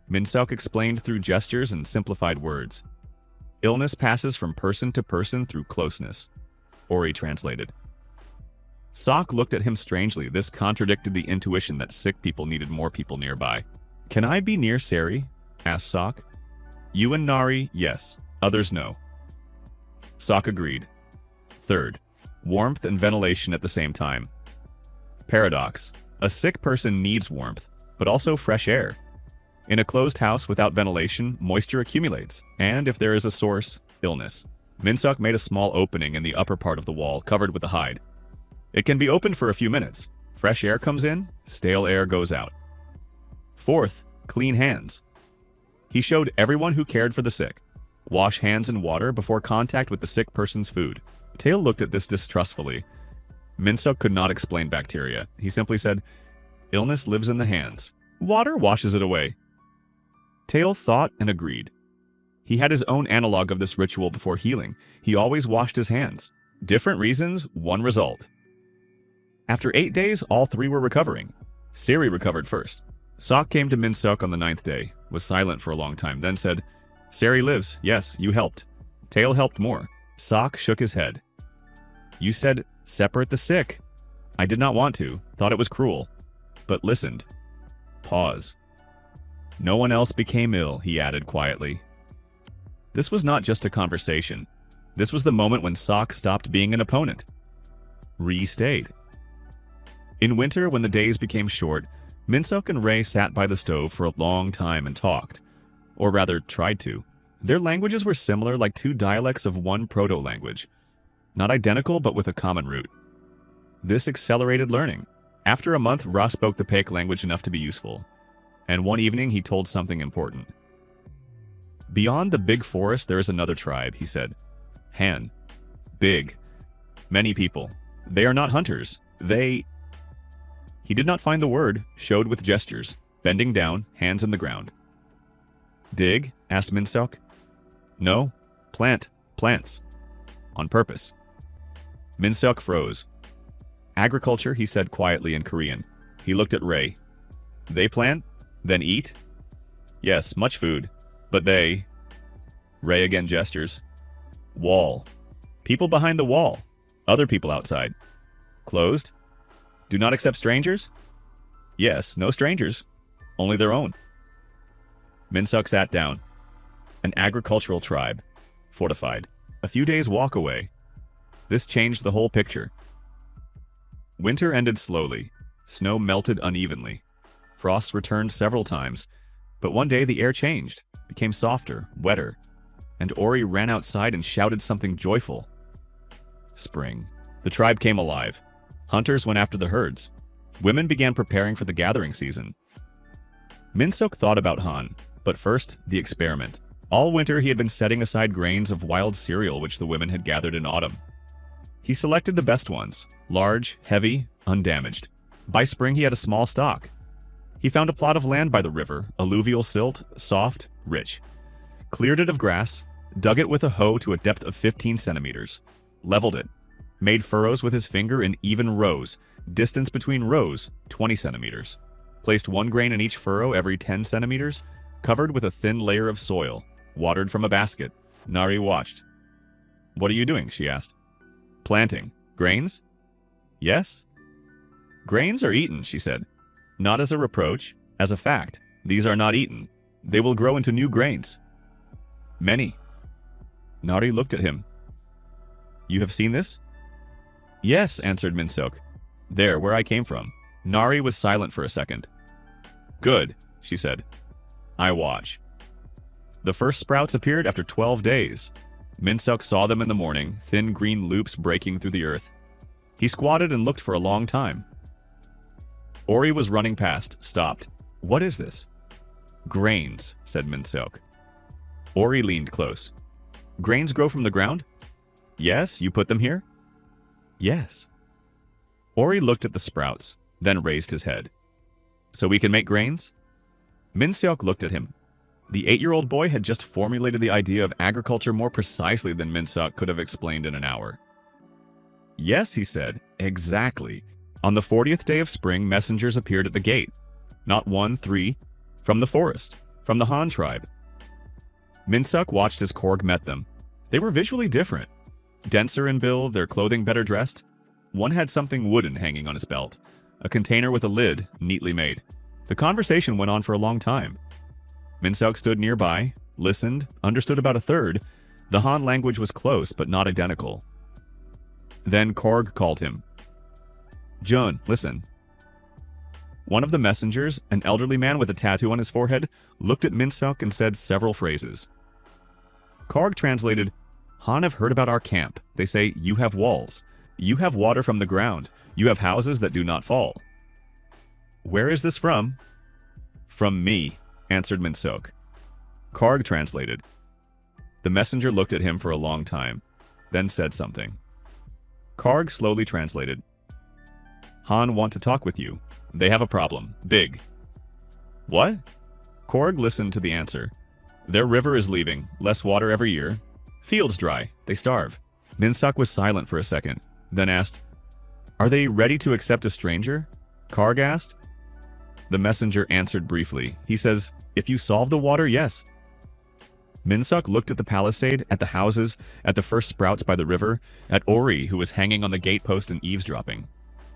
Min-seok explained through gestures and simplified words. Illness passes from person to person through closeness. Ori translated. Sok looked at him strangely. This contradicted the intuition that sick people needed more people nearby. "Can I be near Sari?" asked Sok. "You and Nari, yes. Others, no." Sok agreed. Third, warmth and ventilation at the same time. Paradox. A sick person needs warmth, but also fresh air. In a closed house without ventilation, moisture accumulates, and if there is a source, illness. Min-seok made a small opening in the upper part of the wall, covered with a hide. It can be opened for a few minutes. Fresh air comes in, stale air goes out. Fourth, clean hands. He showed everyone who cared for the sick. Wash hands in water before contact with the sick person's food. Tail looked at this distrustfully. Min-seok could not explain bacteria. He simply said, "Illness lives in the hands. Water washes it away." Tail thought and agreed. He had his own analog of this ritual before healing. He always washed his hands. Different reasons, one result. After 8 days, all 3 were recovering. Sari recovered first. Sok came to Min-seok on the 9th day, was silent for a long time, then said, "Sari lives. Yes, you helped." Tail helped more. Sok shook his head. "You said, separate the sick." "I did not want to, thought it was cruel, but listened." Pause. "No one else became ill," he added quietly. This was not just a conversation. This was the moment when Sok stopped being an opponent. Stayed. In winter, when the days became short, Min-seok and Ray sat by the stove for a long time and talked. Or rather, tried to. Their languages were similar, like 2 dialects of one proto-language. Not identical, but with a common root. This accelerated learning. After a month, Ra spoke the Paik language enough to be useful. And one evening, he told something important. "Beyond the big forest, there is another tribe," he said. "Han. Big. Many people. They are not hunters. They..." He did not find the word, showed with gestures, bending down, hands in the ground. "Dig?" asked Min-seok. "No. Plants. On purpose." Min-seok froze. "Agriculture," he said quietly in Korean. He looked at Ray. "They plant, then eat?" "Yes, much food. But they..." Ray again gestures. "Wall. People behind the wall. Other people outside. Closed? Do not accept strangers?" "Yes, no strangers. Only their own." Min-seok sat down. An agricultural tribe. Fortified. A few days' walk away. This changed the whole picture. Winter ended slowly. Snow melted unevenly. Frosts returned several times. But one day the air changed, became softer, wetter, and Ori ran outside and shouted something joyful. Spring. The tribe came alive. Hunters went after the herds. Women began preparing for the gathering season. Min-seok thought about Han, but first, the experiment. All winter he had been setting aside grains of wild cereal which the women had gathered in autumn. He selected the best ones, large, heavy, undamaged. By spring he had a small stock. He found a plot of land by the river, alluvial silt, soft, rich. Cleared it of grass, dug it with a hoe to a depth of 15 centimeters, leveled it, made furrows with his finger in even rows, distance between rows, 20 centimeters. Placed 1 grain in each furrow every 10 centimeters, covered with a thin layer of soil, watered from a basket. Nari watched. "What are you doing?" she asked. "Planting. Grains?" "Yes." Grains are eaten, she said. Not as a reproach, as a fact. These are not eaten. They will grow into new grains. Many. Nari looked at him. You have seen this? Yes, answered Minseok. There, where I came from. Nari was silent for a second. Good, she said. I watch. The first sprouts appeared after 12 days. Minseok saw them in the morning, thin green loops breaking through the earth. He squatted and looked for a long time. Ori was running past, stopped. What is this? Grains, said Minseok. Ori leaned close. Grains grow from the ground? Yes, you put them here? Yes. Ori looked at the sprouts, then raised his head. So we can make grains? Minseok looked at him. The 8-year-old boy had just formulated the idea of agriculture more precisely than Minseok could have explained in an hour. Yes, he said, exactly. On the 40th day of spring, messengers appeared at the gate. Not 1, 3, from the forest, from the Han tribe. Minseok watched as Korg met them. They were visually different. Denser in build, their clothing better dressed. One had something wooden hanging on his belt, a container with a lid, neatly made. The conversation went on for a long time. Minseok stood nearby, listened, understood about a third. The Han language was close, but not identical. Then Korg called him. Jun, listen. One of the messengers, an elderly man with a tattoo on his forehead, looked at Minseok and said several phrases. Korg translated, Han have heard about our camp. They say, you have walls. You have water from the ground. You have houses that do not fall. Where is this from? From me, answered Minseok. Korg translated. The messenger looked at him for a long time, then said something. Korg slowly translated. Han want to talk with you. They have a problem. Big. What? Korg listened to the answer. Their river is leaving. Less water every year. Fields dry. They starve. Minseok was silent for a second, then asked, Are they ready to accept a stranger? Korg asked. The messenger answered briefly. He says, If you solve the water, yes. Minseok looked at the palisade, at the houses, at the first sprouts by the river, at Ori, who was hanging on the gatepost and eavesdropping.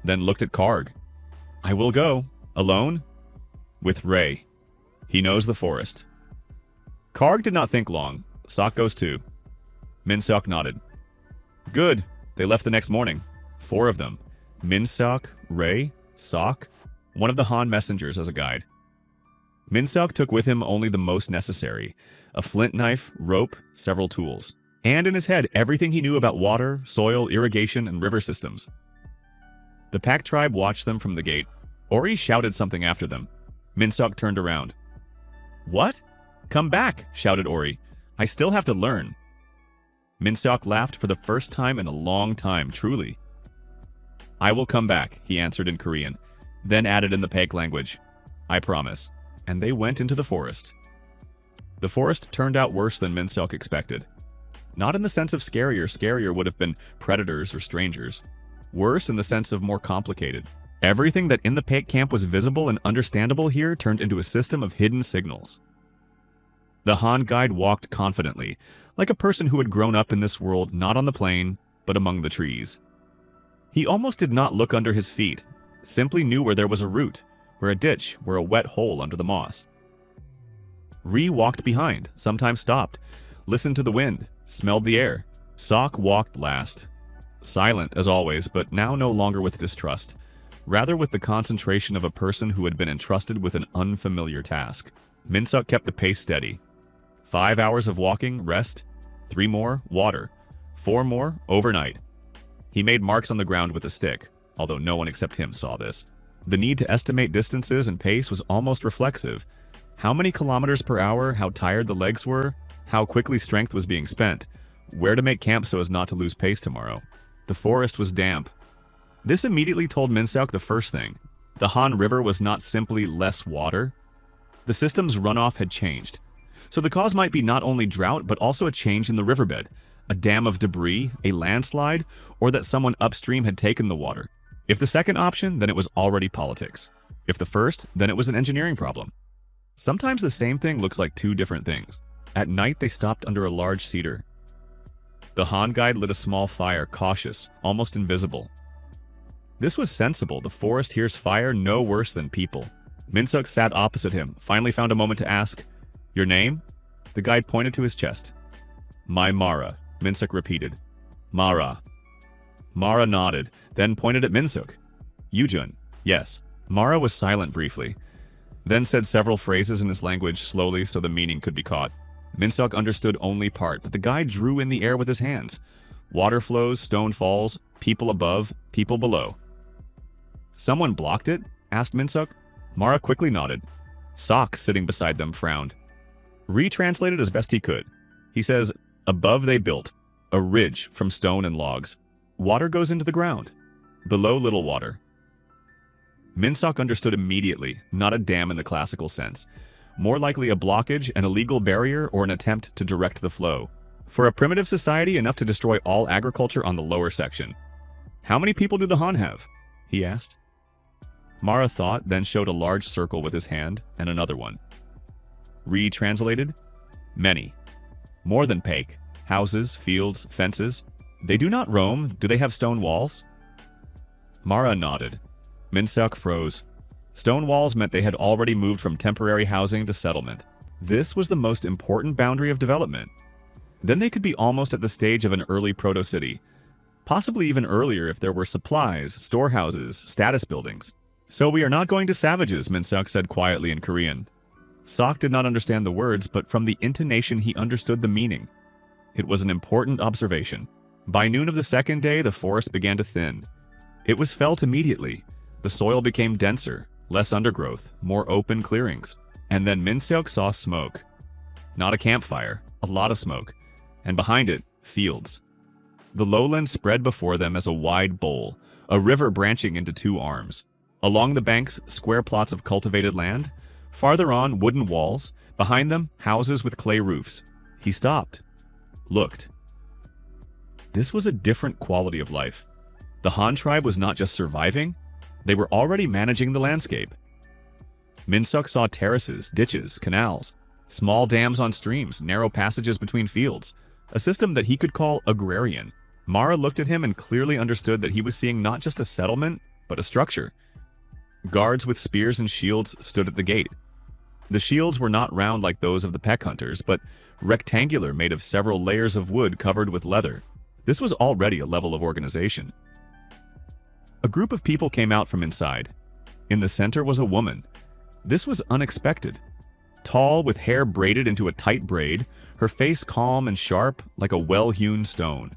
Then looked at Korg. I will go. Alone? With Ray. He knows the forest. Korg did not think long. Sok goes too. Minseok nodded. Good. They left the next morning. 4 of them. Minseok, Ray, Sok, one of the Han messengers as a guide. Minseok took with him only the most necessary. A flint knife, rope, several tools. And in his head, everything he knew about water, soil, irrigation, and river systems. The pack tribe watched them from the gate. Ori shouted something after them. Minseok turned around. What? Come back, shouted Ori. I still have to learn. Minseok laughed for the first time in a long time, truly. I will come back, he answered in Korean, then added in the Paik language. I promise. And they went into the forest. The forest turned out worse than Minseok expected. Not in the sense of scarier. Scarier would have been predators or strangers. Worse in the sense of more complicated. Everything that in the Paik camp was visible and understandable here turned into a system of hidden signals. The Han guide walked confidently, like a person who had grown up in this world not on the plain, but among the trees. He almost did not look under his feet, simply knew where there was a root, where a ditch, where a wet hole under the moss. Ri walked behind, sometimes stopped, listened to the wind, smelled the air. Sok walked last. Silent as always, but now no longer with distrust, rather with the concentration of a person who had been entrusted with an unfamiliar task. Minseok kept the pace steady. 5 hours of walking, rest. 3 more, water. 4 more, overnight. He made marks on the ground with a stick, although no one except him saw this. The need to estimate distances and pace was almost reflexive. How many kilometers per hour, how tired the legs were, how quickly strength was being spent, where to make camp so as not to lose pace tomorrow. The forest was damp. This immediately told Minseok the first thing. The Han River was not simply less water. The system's runoff had changed. So the cause might be not only drought, but also a change in the riverbed, a dam of debris, a landslide, or that someone upstream had taken the water. If the second option, then it was already politics. If the first, then it was an engineering problem. Sometimes the same thing looks like 2 different things. At night, they stopped under a large cedar. The Han guide lit a small fire, cautious, almost invisible. This was sensible. The forest hears fire no worse than people. Minsuk sat opposite him, finally found a moment to ask, "Your name?" The guide pointed to his chest. "My Mara," Minsuk repeated. "Mara." Mara nodded, then pointed at Minsuk. "Yujun." "Yes." Mara was silent briefly, then said several phrases in his language slowly so the meaning could be caught. Minsuk understood only part, but the guide drew in the air with his hands. Water flows, stone falls, people above, people below. "Someone blocked it?" asked Minsuk. Mara quickly nodded. Sok, sitting beside them, frowned. Retranslated as best he could. He says, "Above they built a ridge from stone and logs. Water goes into the ground. Below, little water." Minsuk understood immediately, not a dam in the classical sense. More likely a blockage, an illegal barrier, or an attempt to direct the flow. For a primitive society, enough to destroy all agriculture on the lower section. "How many people do the Han have?" he asked. Mara thought, then showed a large circle with his hand, and another one. Retranslated, "Many. More than Paik. Houses, fields, fences. They do not roam. Do they have stone walls?" Mara nodded. Minsuk froze. Stone walls meant they had already moved from temporary housing to settlement. This was the most important boundary of development. Then they could be almost at the stage of an early proto-city. Possibly even earlier if there were supplies, storehouses, status buildings. "So we are not going to savages," Minsuk said quietly in Korean. Sok did not understand the words, but from the intonation he understood the meaning. It was an important observation. By noon of the second day, the forest began to thin. It was felt immediately. The soil became denser, less undergrowth, more open clearings. And then Minsuk saw smoke. Not a campfire, a lot of smoke. And behind it, fields. The lowlands spread before them as a wide bowl, a river branching into two arms. Along the banks, square plots of cultivated land. Farther on, wooden walls. Behind them, houses with clay roofs. He stopped. Looked. This was a different quality of life. The Han tribe was not just surviving, they were already managing the landscape. Minsuk saw terraces, ditches, canals, small dams on streams, narrow passages between fields, a system that he could call agrarian. Mara looked at him and clearly understood that he was seeing not just a settlement, but a structure. Guards with spears and shields stood at the gate. The shields were not round like those of the peck hunters, but rectangular, made of several layers of wood covered with leather. This was already a level of organization. A group of people came out from inside. In the center was a woman. This was unexpected. Tall, with hair braided into a tight braid, her face calm and sharp like a well-hewn stone.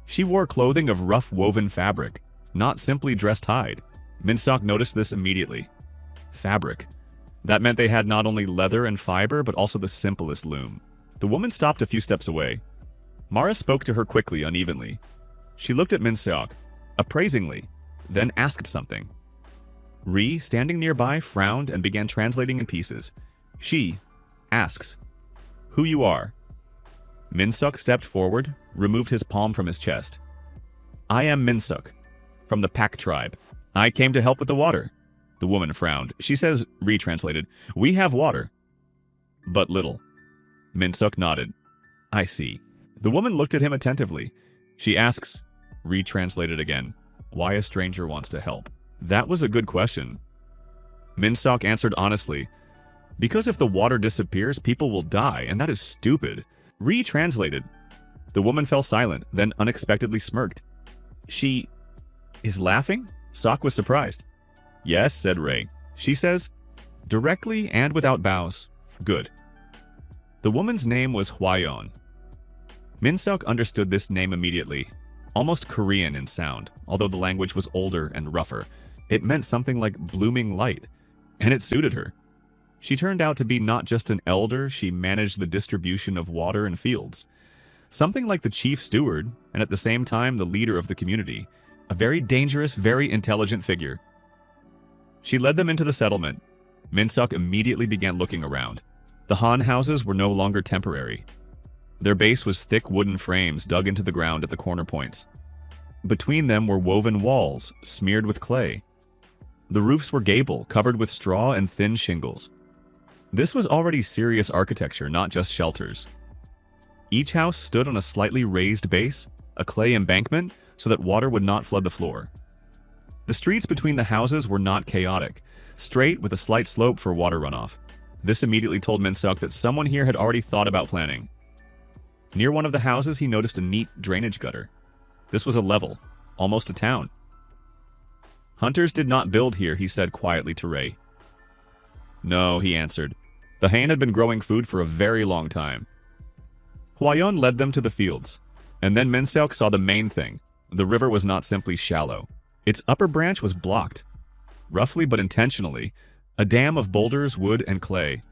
She wore clothing of rough woven fabric, not simply dressed hide. Minsuk noticed this immediately. Fabric. That meant they had not only leather and fiber, but also the simplest loom. The woman stopped a few steps away. Mara spoke to her quickly, unevenly. She looked at Minsuk, appraisingly, then asked something. Ri, standing nearby, frowned and began translating in pieces. She asks, "Who you are?" Minsuk stepped forward, removed his palm from his chest. "I am Minsuk, from the Pack tribe. I came to help with the water." The woman frowned. She says, retranslated, "We have water." "But little." Minsuk nodded. "I see." The woman looked at him attentively. She asks, retranslated again, why a stranger wants to help. That was a good question. Minsuk answered honestly, "Because if the water disappears, people will die, and that is stupid." Retranslated. The woman fell silent, then unexpectedly smirked. "She is laughing?" Sok was surprised. "Yes," said Ray. She says, "Directly and without bows. Good." The woman's name was Hwayeon. Minsuk understood this name immediately, almost Korean in sound, although the language was older and rougher. It meant something like blooming light, and it suited her. She turned out to be not just an elder, she managed the distribution of water and fields. Something like the chief steward, and at the same time the leader of the community. A very dangerous, very intelligent figure. She led them into the settlement. Minsuk immediately began looking around. The Han houses were no longer temporary. Their base was thick wooden frames dug into the ground at the corner points. Between them were woven walls, smeared with clay. The roofs were gable, covered with straw and thin shingles. This was already serious architecture, not just shelters. Each house stood on a slightly raised base, a clay embankment, so that water would not flood the floor. The streets between the houses were not chaotic, straight with a slight slope for water runoff. This immediately told Min-seok that someone here had already thought about planning. Near one of the houses, he noticed a neat drainage gutter. This was a level, almost a town. Hunters did not build here, he said quietly to Ray. No, he answered. The Han had been growing food for a very long time. Hwayeon led them to the fields, and then Min-seok saw the main thing. The river was not simply shallow. Its upper branch was blocked, roughly but intentionally, a dam of boulders, wood, and clay.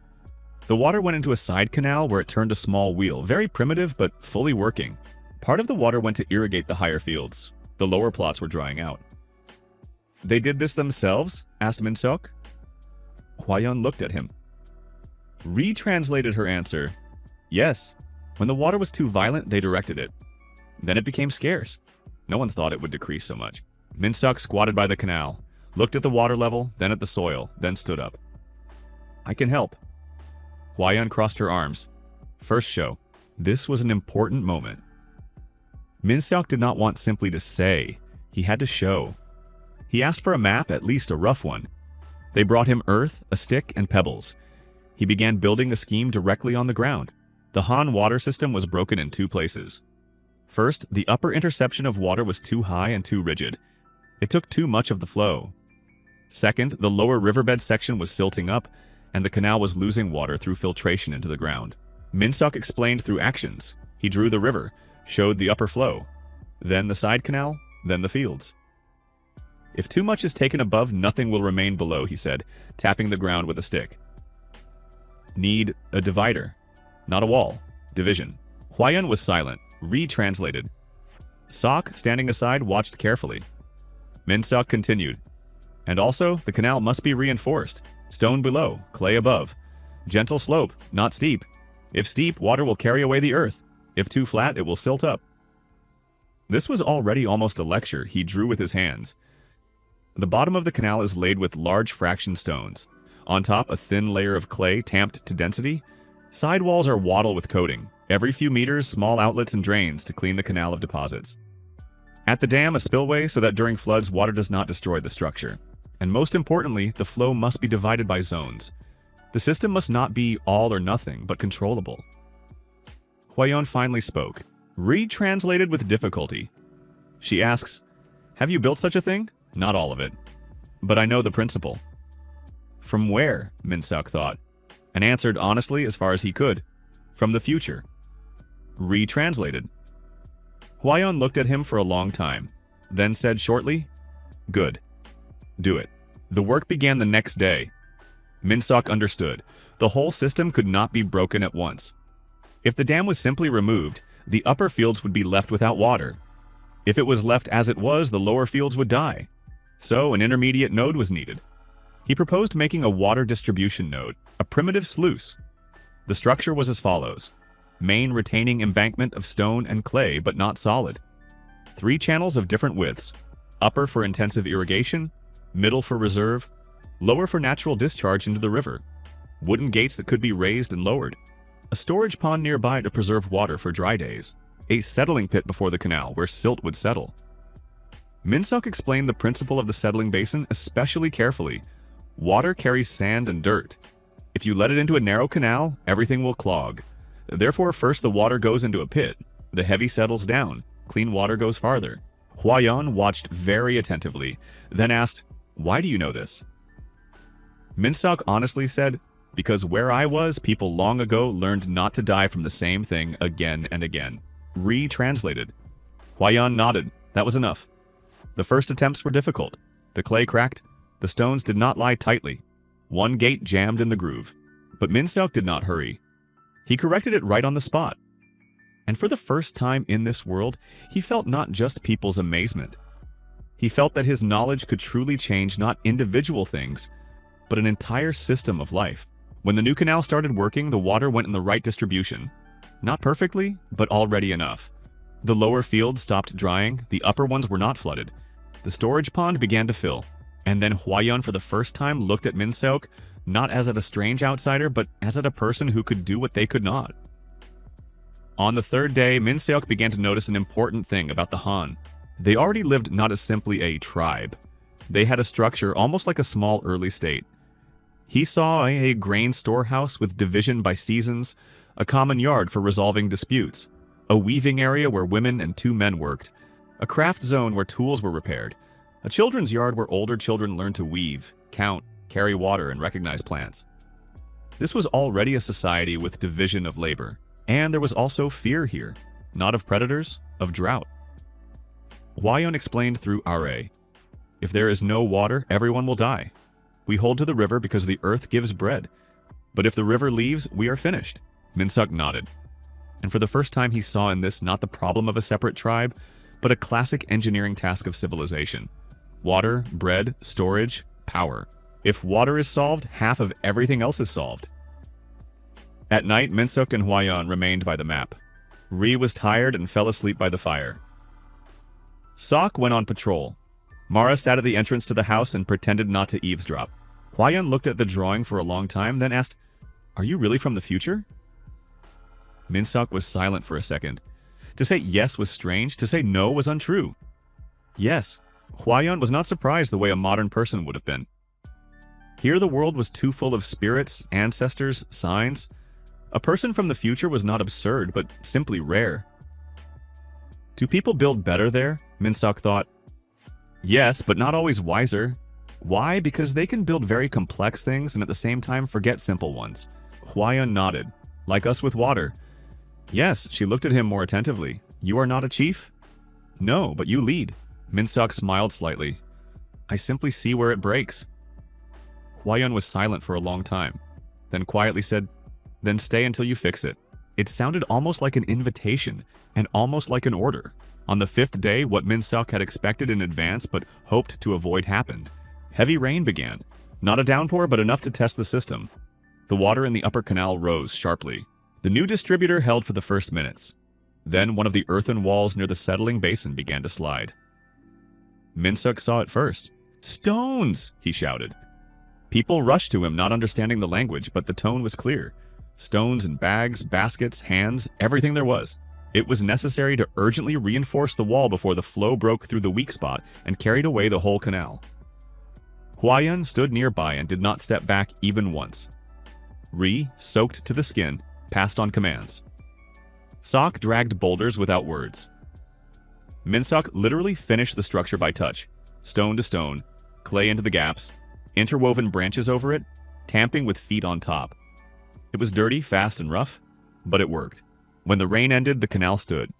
The water went into a side canal where it turned a small wheel, very primitive but fully working. Part of the water went to irrigate the higher fields. The lower plots were drying out. They did this themselves? Asked Min-seok. Hwayeon looked at him. Retranslated her answer. Yes. When the water was too violent, they directed it. Then it became scarce. No one thought it would decrease so much. Min-seok squatted by the canal, looked at the water level, then at the soil, then stood up. I can help. Hwayeon crossed her arms. First show. This was an important moment. Min-seok did not want simply to say. He had to show. He asked for a map, at least a rough one. They brought him earth, a stick, and pebbles. He began building a scheme directly on the ground. The Han water system was broken in two places. First, the upper interception of water was too high and too rigid. It took too much of the flow. Second, the lower riverbed section was silting up, and the canal was losing water through filtration into the ground. Min-seok explained through actions. He drew the river, showed the upper flow, then the side canal, then the fields. If too much is taken above, nothing will remain below, he said, tapping the ground with a stick. Need a divider. Not a wall. Division. Hwayeon was silent, retranslated. Sok, standing aside, watched carefully. Min-seok continued. And also, the canal must be reinforced. Stone below, clay above. Gentle slope, not steep. If steep, water will carry away the earth. If too flat, it will silt up. This was already almost a lecture he drew with his hands. The bottom of the canal is laid with large fraction stones. On top, a thin layer of clay tamped to density. Side walls are wattle with coating. Every few meters, small outlets and drains to clean the canal of deposits. At the dam, a spillway so that during floods, water does not destroy the structure. And most importantly, the flow must be divided by zones. The system must not be all or nothing, but controllable. Hwayeon finally spoke, retranslated with difficulty. She asks, have you built such a thing? Not all of it. But I know the principle. From where? Min-seok thought, and answered honestly as far as he could. From the future. Retranslated. Hwayeon looked at him for a long time, then said shortly, good. Do it. The work began the next day. Min-seok understood. The whole system could not be broken at once. If the dam was simply removed, the upper fields would be left without water. If it was left as it was, the lower fields would die. So an intermediate node was needed. He proposed making a water distribution node, a primitive sluice. The structure was as follows. Main retaining embankment of stone and clay, but not solid. 3 channels of different widths. Upper for intensive irrigation, middle for reserve, lower for natural discharge into the river. Wooden gates that could be raised and lowered. A storage pond nearby to preserve water for dry days. A settling pit before the canal where silt would settle. Min-seok explained the principle of the settling basin especially carefully. Water carries sand and dirt. If you let it into a narrow canal, everything will clog. Therefore, first the water goes into a pit. The heavy settles down. Clean water goes farther. Hwayeon watched very attentively, then asked, why do you know this? Min-seok honestly said, because where I was, people long ago learned not to die from the same thing again and again. Retranslated. Hwayeon nodded. That was enough. The first attempts were difficult. The clay cracked. The stones did not lie tightly. One gate jammed in the groove. But Min-seok did not hurry. He corrected it right on the spot. And for the first time in this world, he felt not just people's amazement. He felt that his knowledge could truly change not individual things, but an entire system of life. When the new canal started working, the water went in the right distribution. Not perfectly, but already enough. The lower fields stopped drying, the upper ones were not flooded. The storage pond began to fill. And then Hwayeon for the first time looked at Min-seok, not as at a strange outsider, but as at a person who could do what they could not. On the third day, Min-seok began to notice an important thing about the Han. They already lived not as simply a tribe. They had a structure almost like a small early state. He saw a grain storehouse with division by seasons, a common yard for resolving disputes, a weaving area where women and 2 men worked, a craft zone where tools were repaired, a children's yard where older children learned to weave, count, carry water, and recognize plants. This was already a society with division of labor, and there was also fear here, not of predators, of drought. Hwayeon explained through Ra. If there is no water, everyone will die. We hold to the river because the earth gives bread. But if the river leaves, we are finished. Min-suk nodded. And for the first time he saw in this not the problem of a separate tribe, but a classic engineering task of civilization. Water, bread, storage, power. If water is solved, half of everything else is solved. At night, Min-suk and Hwayeon remained by the map. Ri was tired and fell asleep by the fire. Sok went on patrol. Mara sat at the entrance to the house and pretended not to eavesdrop. Hwayeon looked at the drawing for a long time, then asked, "Are you really from the future?" Min-suk was silent for a second. To say yes was strange, to say no was untrue. Yes, Hwayeon was not surprised the way a modern person would have been. Here the world was too full of spirits, ancestors, signs. A person from the future was not absurd, but simply rare. Do people build better there? Min-suk thought. Yes, but not always wiser. Why? Because they can build very complex things and at the same time forget simple ones. Hwayeon nodded. Like us with water. Yes, she looked at him more attentively. You are not a chief? No, but you lead. Min-suk smiled slightly. I simply see where it breaks. Hwayeon was silent for a long time, then quietly said, Then stay until you fix it. It sounded almost like an invitation, and almost like an order. On the 5th day, what Min-suk had expected in advance but hoped to avoid happened. Heavy rain began. Not a downpour, but enough to test the system. The water in the upper canal rose sharply. The new distributor held for the first minutes. Then one of the earthen walls near the settling basin began to slide. Min-suk saw it first. Stones! He shouted. People rushed to him, not understanding the language, but the tone was clear. Stones in bags, baskets, hands, everything there was. It was necessary to urgently reinforce the wall before the flow broke through the weak spot and carried away the whole canal. Hwayeon stood nearby and did not step back even once. Ri, soaked to the skin, passed on commands. Sok dragged boulders without words. Min-suk literally finished the structure by touch, stone to stone, clay into the gaps, interwoven branches over it, tamping with feet on top. It was dirty, fast, and rough, but it worked. When the rain ended, the canal stood.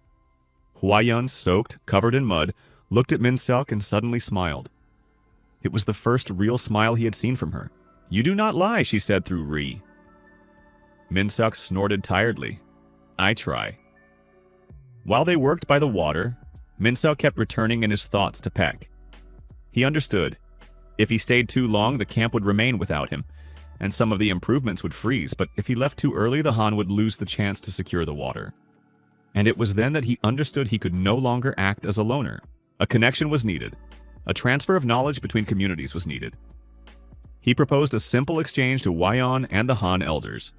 Hwayeon, soaked, covered in mud, looked at Min-suk and suddenly smiled. It was the first real smile he had seen from her. You do not lie, she said through Ri. Min-suk snorted tiredly. I try. While they worked by the water, Min-suk kept returning in his thoughts to Peck. He understood. If he stayed too long, the camp would remain without him, and some of the improvements would freeze, but if he left too early, the Han would lose the chance to secure the water. And it was then that he understood he could no longer act as a loner. A connection was needed. A transfer of knowledge between communities was needed. He proposed a simple exchange to Hwayeon and the Han elders.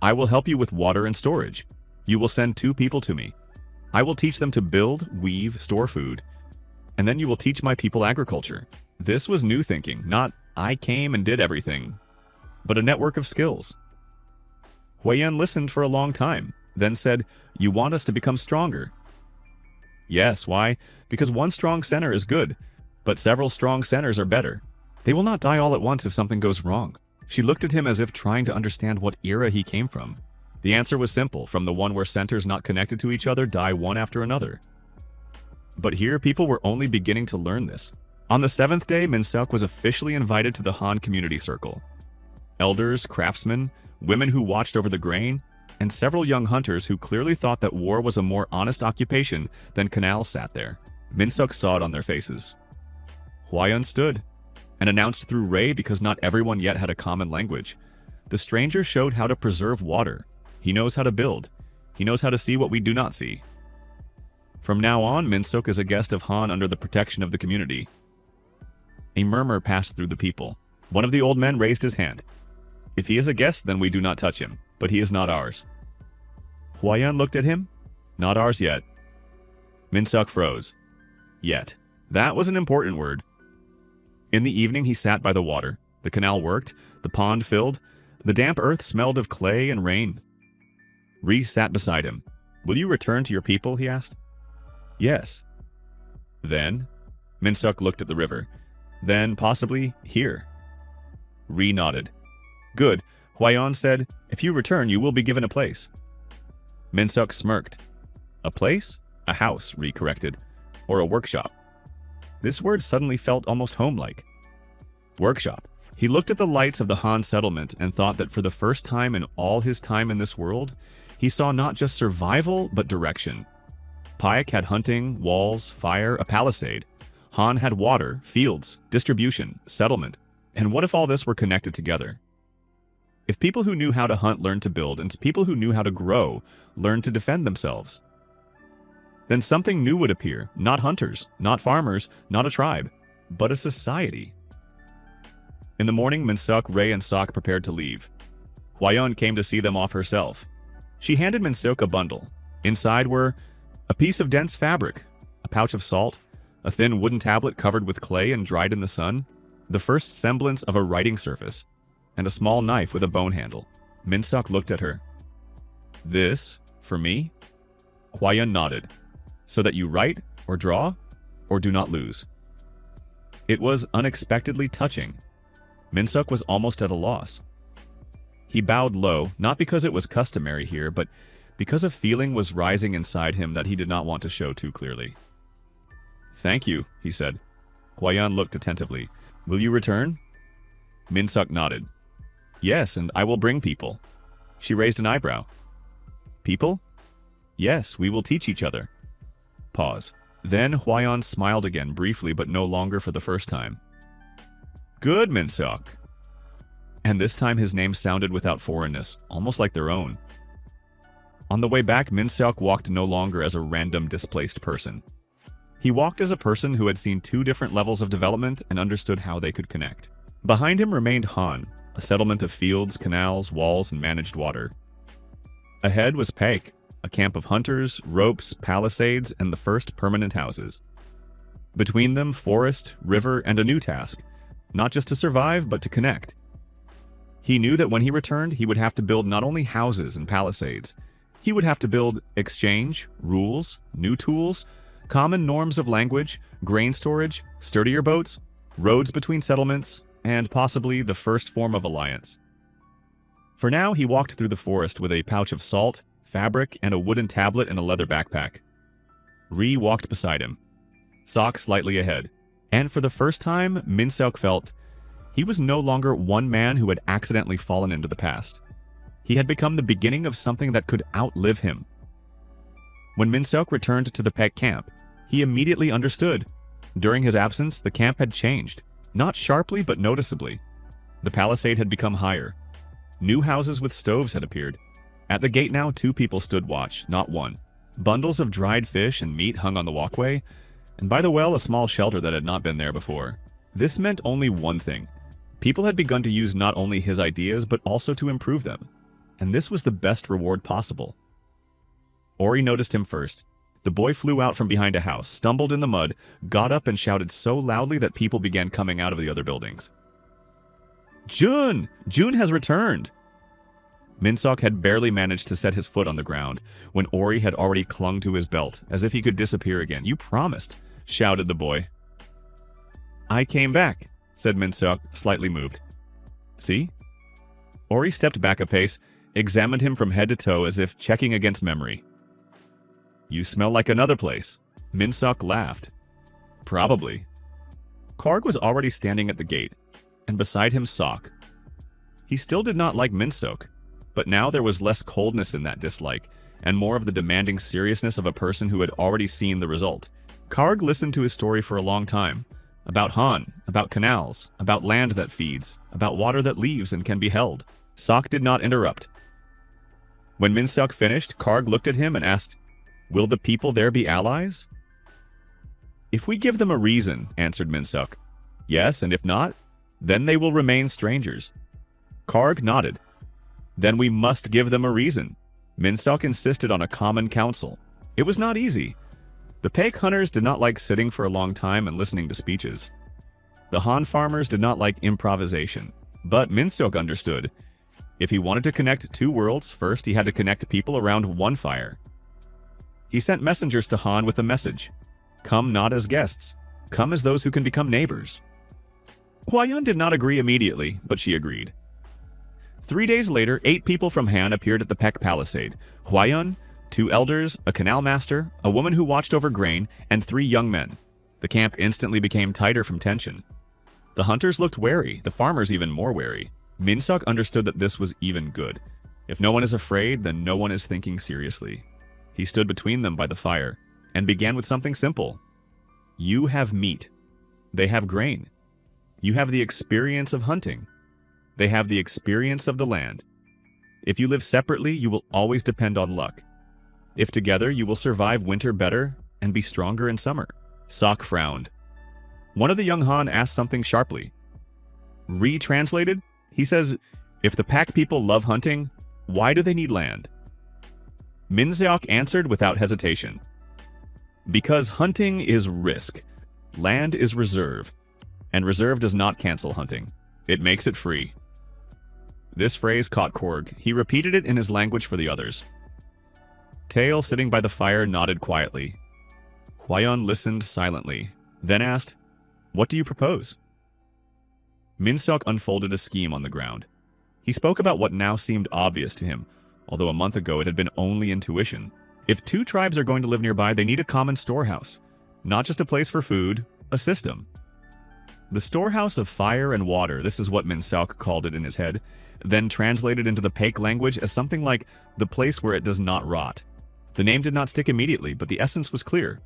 I will help you with water and storage. You will send 2 people to me. I will teach them to build, weave, store food, and then you will teach my people agriculture. This was new thinking, not I came and did everything, but a network of skills. Hwayeon listened for a long time, then said, You want us to become stronger? Yes, why? Because one strong center is good, but several strong centers are better. They will not die all at once if something goes wrong. She looked at him as if trying to understand what era he came from. The answer was simple, from the one where centers not connected to each other die one after another. But here people were only beginning to learn this. On the 7th day, Min-suk was officially invited to the Han community circle. Elders, craftsmen, women who watched over the grain, and several young hunters who clearly thought that war was a more honest occupation than canal sat there. Min-suk saw it on their faces. Hwayeon stood and announced through Ray because not everyone yet had a common language. The stranger showed how to preserve water. He knows how to build. He knows how to see what we do not see. From now on, Min-suk is a guest of Han under the protection of the community. A murmur passed through the people. One of the old men raised his hand. If he is a guest, then we do not touch him, but he is not ours. Hwayeon looked at him. Not ours yet. Min-suk froze. Yet. That was an important word. In the evening, he sat by the water. The canal worked, the pond filled, the damp earth smelled of clay and rain. Ree sat beside him. "Will you return to your people?" he asked. "Yes." "Then?" Minsuk looked at the river. "Then, possibly, here." Ree nodded. "Good." Hwayeon said, "If you return, you will be given a place." Minsuk smirked. "A place?" "A house," Ree corrected. "Or a workshop." This word suddenly felt almost home-like. Workshop. He looked at the lights of the Han settlement and thought that for the first time in all his time in this world, he saw not just survival, but direction. Paik had hunting, walls, fire, a palisade. Han had water, fields, distribution, settlement. And what if all this were connected together? If people who knew how to hunt learned to build, and people who knew how to grow learned to defend themselves, then something new would appear. Not hunters, not farmers, not a tribe, but a society. In the morning, Minsuk, Ray, and Sok prepared to leave. Hwayeon came to see them off herself. She handed Minsuk a bundle. Inside were a piece of dense fabric, a pouch of salt, a thin wooden tablet covered with clay and dried in the sun, the first semblance of a writing surface, and a small knife with a bone handle. Minsuk looked at her. "This, for me?" Hwayeon nodded. "So that you write, or draw, or do not lose." It was unexpectedly touching. Minsuk was almost at a loss. He bowed low, not because it was customary here, but because a feeling was rising inside him that he did not want to show too clearly. "Thank you," he said. Hwayeon looked attentively. "Will you return?" Minsuk nodded. "Yes, and I will bring people." She raised an eyebrow. "People?" "Yes, we will teach each other." Pause. Then Hwayeon smiled again, briefly but no longer for the first time. "Good, Minsuk." And this time his name sounded without foreignness, almost like their own. On the way back, Minsuk walked no longer as a random displaced person. He walked as a person who had seen two different levels of development and understood how they could connect. Behind him remained Han, a settlement of fields, canals, walls, and managed water. Ahead was Paik, a camp of hunters, ropes, palisades, and the first permanent houses. Between them, forest, river, and a new task, not just to survive, but to connect. He knew that when he returned, he would have to build not only houses and palisades, he would have to build exchange, rules, new tools, common norms of language, grain storage, sturdier boats, roads between settlements, and possibly the first form of alliance. For now, he walked through the forest with a pouch of salt, fabric, and a wooden tablet in a leather backpack. Ree walked beside him, Sok slightly ahead, and for the first time, Minsuk felt he was no longer one man who had accidentally fallen into the past. He had become the beginning of something that could outlive him. When Minsuk returned to the pet camp, he immediately understood. During his absence, the camp had changed, not sharply but noticeably. The palisade had become higher. New houses with stoves had appeared. At the gate now, 2 people stood watch, not one. Bundles of dried fish and meat hung on the walkway, and by the well, a small shelter that had not been there before. This meant only one thing. People had begun to use not only his ideas, but also to improve them. And this was the best reward possible. Ori noticed him first. The boy flew out from behind a house, stumbled in the mud, got up and shouted so loudly that people began coming out of the other buildings. "Jun! Jun has returned!" Minsuk had barely managed to set his foot on the ground when Ori had already clung to his belt, as if he could disappear again. "You promised," shouted the boy. "I came back," said Minsuk, slightly moved. "See?" Ori stepped back a pace, examined him from head to toe as if checking against memory. "You smell like another place." Minsuk laughed. "Probably." Karg was already standing at the gate, and beside him Sok. He still did not like Minsuk, but now there was less coldness in that dislike, and more of the demanding seriousness of a person who had already seen the result. Karg listened to his story for a long time. About Han, about canals, about land that feeds, about water that leaves and can be held. Sok did not interrupt. When Minsuk finished, Karg looked at him and asked, "Will the people there be allies?" "If we give them a reason," answered Minsuk. "Yes, and if not, then they will remain strangers." Karg nodded. "Then we must give them a reason." Minsuk insisted on a common council. It was not easy. The Paik hunters did not like sitting for a long time and listening to speeches. The Han farmers did not like improvisation, but Minseok understood. If he wanted to connect two worlds, first he had to connect people around one fire. He sent messengers to Han with a message. Come not as guests. Come as those who can become neighbors. Hwa-yeon did not agree immediately, but she agreed. 3 days later, 8 people from Han appeared at the Peck Palisade. Hwa-yeon, 2 elders, a canal master, a woman who watched over grain, and 3 young men. The camp instantly became tighter from tension. The hunters looked wary, the farmers even more wary. Minseok understood that this was even good. If no one is afraid, then no one is thinking seriously. He stood between them by the fire, and began with something simple. You have meat. They have grain. You have the experience of hunting. They have the experience of the land. If you live separately, you will always depend on luck. If together, you will survive winter better and be stronger in summer. Sok frowned. One of the young Han asked something sharply. Retranslated, he says, if the pack people love hunting, why do they need land? Minseok answered without hesitation. Because hunting is risk. Land is reserve. And reserve does not cancel hunting. It makes it free. This phrase caught Korg. He repeated it in his language for the others. Tail, sitting by the fire, nodded quietly. Hwa-yeon listened silently, then asked, What do you propose? Minseok unfolded a scheme on the ground. He spoke about what now seemed obvious to him, although a month ago it had been only intuition. If 2 tribes are going to live nearby, they need a common storehouse. Not just a place for food, a system. The storehouse of fire and water, this is what Minseok called it in his head, then translated into the Paik language as something like the place where it does not rot. The name did not stick immediately, but the essence was clear.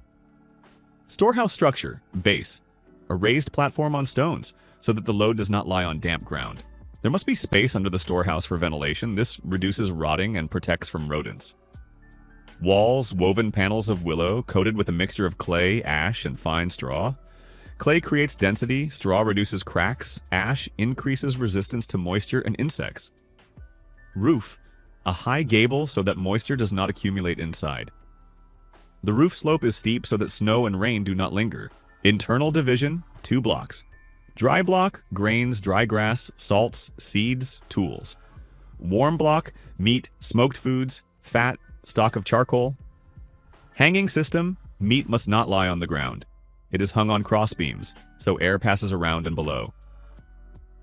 Storehouse structure, base. A raised platform on stones, so that the load does not lie on damp ground. There must be space under the storehouse for ventilation. This reduces rotting and protects from rodents. Walls, woven panels of willow, coated with a mixture of clay, ash, and fine straw. Clay creates density, straw reduces cracks, ash increases resistance to moisture and insects. Roof, a high gable so that moisture does not accumulate inside. The roof slope is steep so that snow and rain do not linger. Internal division, 2 blocks. Dry block, grains, dry grass, salts, seeds, tools. Warm block, meat, smoked foods, fat, stock of charcoal. Hanging system, meat must not lie on the ground. It is hung on crossbeams, so air passes around and below.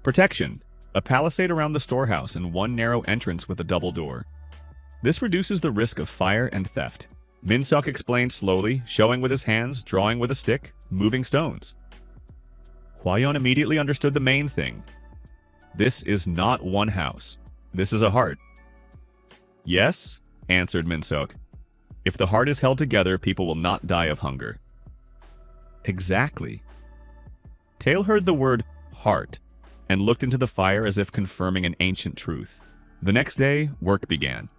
Protection, a palisade around the storehouse and 1 narrow entrance with a double door. This reduces the risk of fire and theft. Minseok explained slowly, showing with his hands, drawing with a stick, moving stones. Hwa-yeon immediately understood the main thing. This is not one house. This is a heart. Yes, answered Minseok. If the heart is held together, people will not die of hunger. Exactly. Tail heard the word heart and looked into the fire as if confirming an ancient truth. The next day, work began.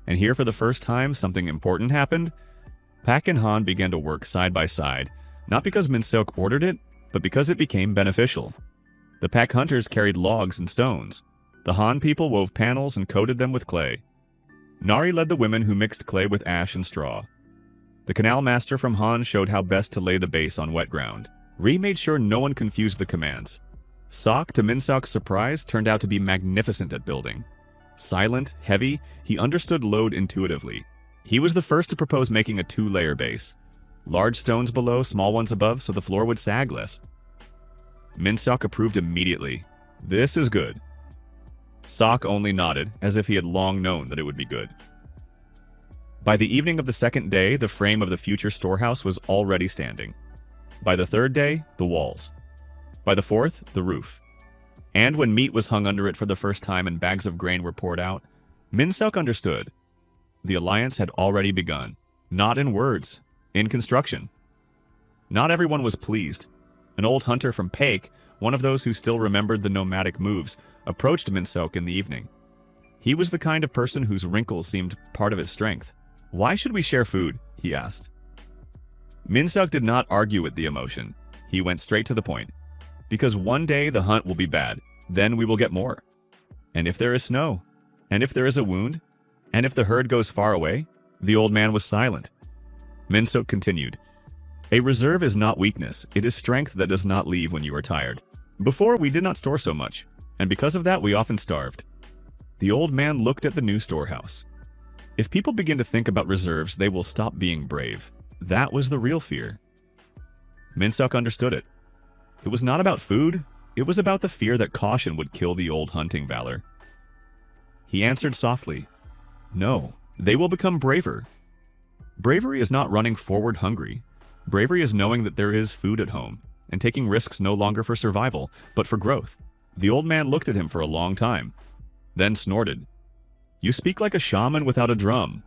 And here for the first time, something important happened. Pack and Han began to work side by side, not because Minseok ordered it, but because it became beneficial. The Pack hunters carried logs and stones. The Han people wove panels and coated them with clay. Nari led the women who mixed clay with ash and straw. The canal master from Han showed how best to lay the base on wet ground. Ri made sure no one confused the commands. Sok, to Minseok's surprise, turned out to be magnificent at building. Silent, heavy, he understood load intuitively. He was the first to propose making a 2-layer base. Large stones below, small ones above, so the floor would sag less. Minseok approved immediately. This is good. Sok only nodded, as if he had long known that it would be good. By the evening of the 2nd day, the frame of the future storehouse was already standing. By the 3rd day, the walls. By the 4th, the roof. And when meat was hung under it for the first time and bags of grain were poured out, Minseok understood. The alliance had already begun. Not in words, in construction. Not everyone was pleased. An old hunter from Paik, one of those who still remembered the nomadic moves, approached Minseok in the evening. He was the kind of person whose wrinkles seemed part of his strength. Why should we share food? He asked. Minseok did not argue with the emotion. He went straight to the point. Because one day the hunt will be bad, then we will get more. And if there is snow, and if there is a wound, and if the herd goes far away, the old man was silent. Minseok continued. A reserve is not weakness, it is strength that does not leave when you are tired. Before, we did not store so much, and because of that we often starved. The old man looked at the new storehouse. If people begin to think about reserves, they will stop being brave. That was the real fear. Min-seok understood it. It was not about food, it was about the fear that caution would kill the old hunting valor. He answered softly, "No, they will become braver." Bravery is not running forward hungry. Bravery is knowing that there is food at home, and taking risks no longer for survival, but for growth. The old man looked at him for a long time, then snorted. "You speak like a shaman without a drum."